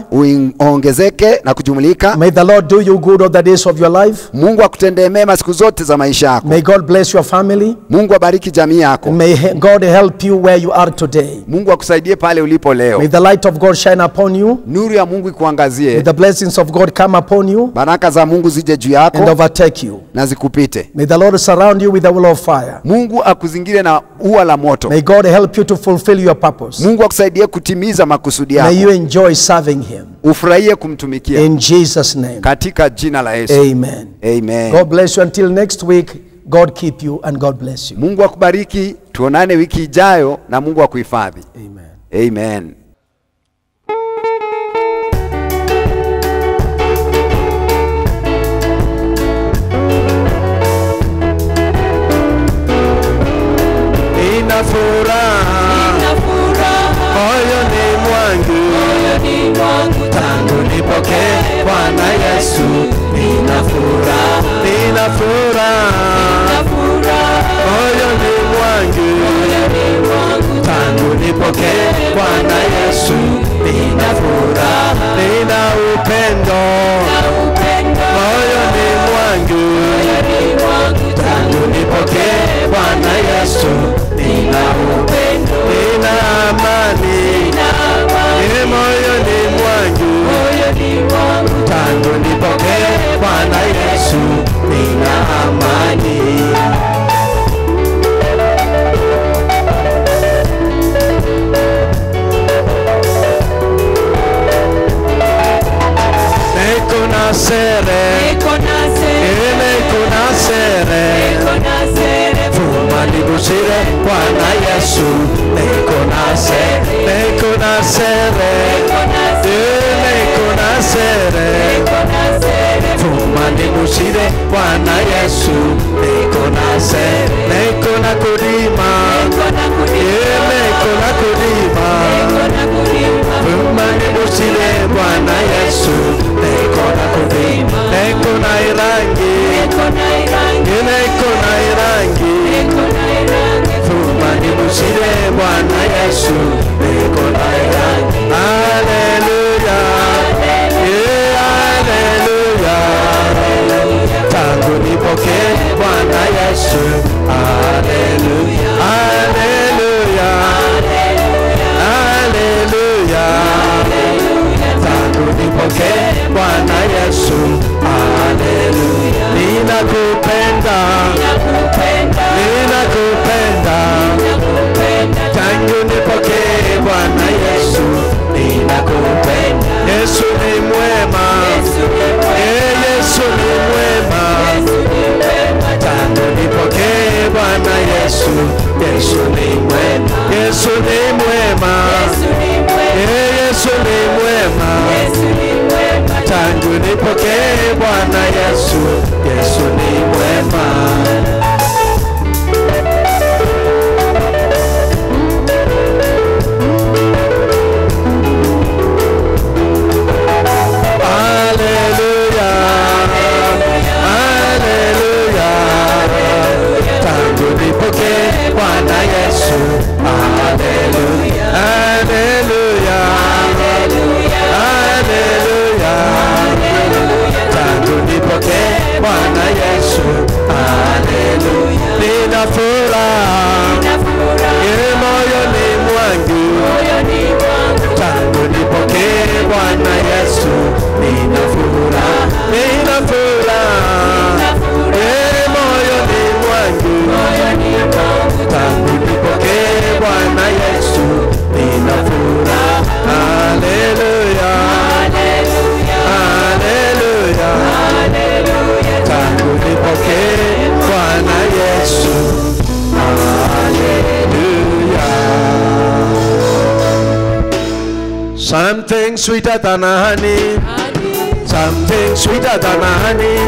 Uongezeke na kujumulika. May the Lord do you good all the days of your life. Mungu akutendee mema siku zote za maisha yako. May God bless your family. Mungu abariki jamii yako. And may God help you where you are today. Mungu akusaidie pale ulipo leo. May the light of God shine upon you. Nuru ya Mungu May ikuangazie. the blessings of God come upon you Baraka za Mungu zije juu and yako overtake you. na zikupite. May the Lord surround you with a wall of fire. Mungu akuzingire na ua la moto. May God help you to fulfill your purpose. Mungu akusaidie kutimiza makusudi May you yako. enjoy serving Him. Ufurahie kumtumikia In Jesus' name. katika jina la Yesu. Amen. Amen. God bless you until next week. God keep you and God bless you. Mungu akubariki. Tuonane wiki ijayo na Mungu akuhifadhi. Amen. Amen. Nina furaha moyoni mwangu tangu nipokee Bwana Yesu. Nina furaha moyoni mwangu tangu nipokee Bwana Yesu. Nina furaha, nina upendo moyoni mwangu tangu nipokee Bwana Yesu. Nina upendo, nina amani moyoni mwangu tangu nipokee Bwana Yesu. Nina amani. Fuma nigushire Bwana Yesu. Niko na nasere, niko nasere, fumani musire Bwana Yesu, niko nasere, niko na kudima, niko na kudima, fumani musire Bwana Yesu, niko na kudima, niko na irangi, niko na irangi, fumani musire Bwana Yesu, niko na irangi. Hallelujah, hallelujah, tangu nipoke Bwana Yesu, hallelujah, hallelujah, hallelujah, tangu nipoke Bwana Yesu, hallelujah. Ninakupenda, ninakupenda, tangu nipoke Bwana Yesu, ninakupenda. Yesu ni mwema, Yesu ni mwema, tangu nipoke Bwana Yesu, Yesu ni mwema, Yesu ni mwema, Yesu ni mwema, tangu nipoke Bwana Yesu, Yesu ni mwema. Bwana Yesu, hallelujah, hallelujah, hallelujah, tangu nipoke Bwana Yesu, hallelujah. Nina furaha moyoni mwangu, tangu nipoke Bwana Yesu, nina furaha, nina furaha moyoni mwangu, tangu nipoke Bwana Yesu, nina furaha. Hallelujah, hallelujah, tangu nipoke Bwana Yesu, hallelujah. Something sweeter than honey, something sweeter than honey.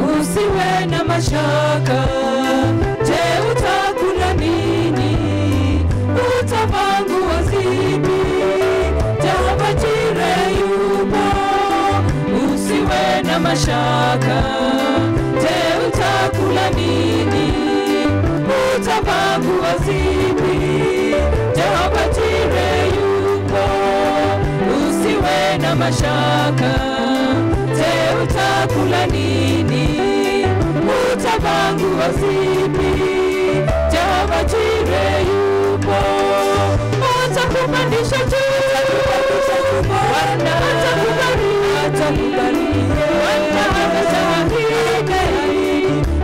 Usiwe na mashaka, je, utakula nini? Utavangua zipi? Jehova Jireh yupo. Usiwe na mashaka, je, utakula nini? Utavangua zipi? Jehova Jireh yupo. Usiwe na mashaka, je, utakula nini? Utavangua zipi? Jehova Jireh yupo. Atakupandisha juu, Bwana atakubariki, Bwana atashahidi,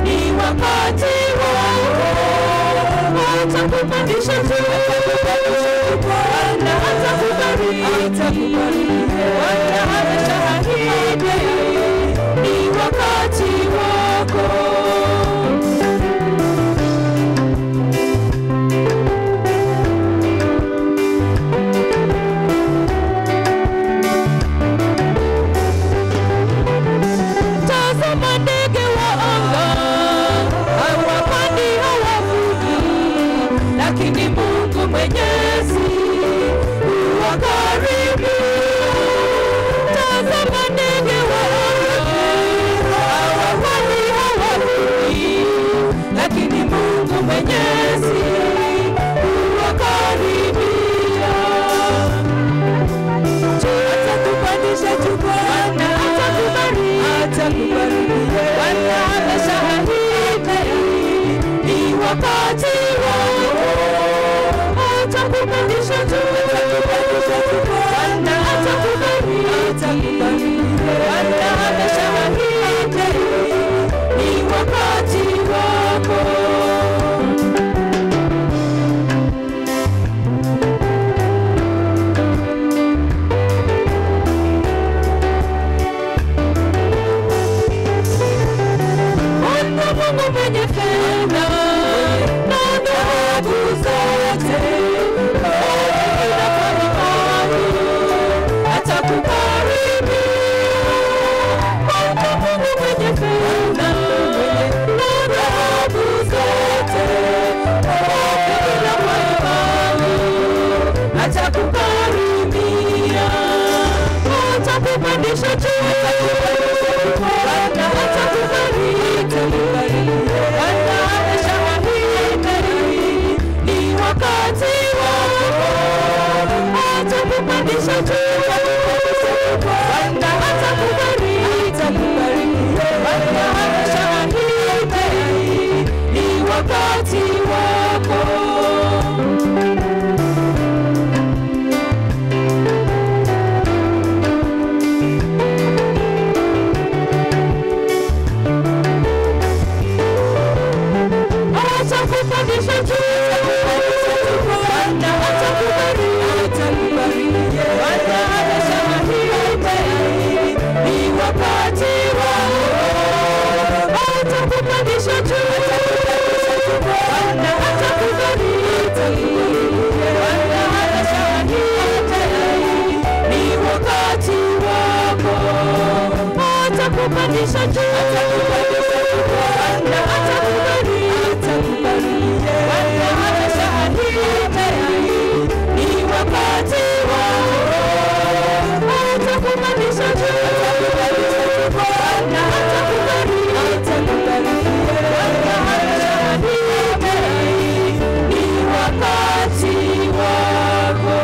ni wakati wako. Atakupandisha juu, Bwana atakubariki, Bwana atashahidi, ni wakati wako. Tazama ndege wa anga, hawapandi hawavuni, lakini Mungu Mwenyezi huwa karibu. Tazama ndege wa anga, hawapandi hawavuni, atakubariki. Bwana ameshahidi ni wakati wako, atakupandisha juu, Bwana atakubariki. Bwana ameshahidi ni wakati wako. Mungu mwenye fedha na dhahabu zote, atakubariki. Mungu mwenye fedha na dhahabu zote, atakubariki. Atakupandisha juu, Bwana atakubariki. Bwana ameshahidi ni wakati wako, atakupandisha juu, Bwana atakubariki. Bwana ameshahidi ni wakati wako. Atakupandisha juu, Bwana atakubariki. Bwana ameshahidi ni wakati wako, atakupandisha juu, Bwana atakubariki. Bwana ameshahidi ni wakati wako, atakupandisha juu, Bwana atakubariki. Bwana ameshahidi ni wakati wako, atakupandisha juu, Bwana atakubariki. Bwana ameshahidi ni wakati wako.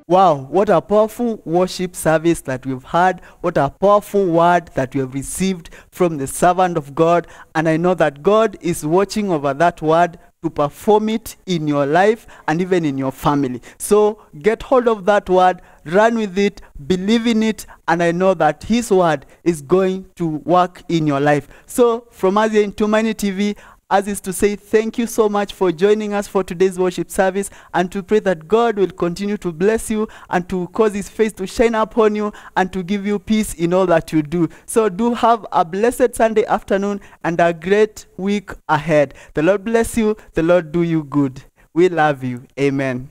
Wow, what a powerful worship service that we've had. What a powerful word that we have received from the servant of God. And I know that God is watching over that word to perform it in your life and even in your family. So get hold of that word, run with it, believe in it, and I know that his word is going to work in your life. So from us here in Tumaini TV, as is to say, thank you so much for joining us for today's worship service, and to pray that God will continue to bless you and to cause his face to shine upon you and to give you peace in all that you do. So do have a blessed Sunday afternoon and a great week ahead. The Lord bless you. The Lord do you good. We love you. Amen.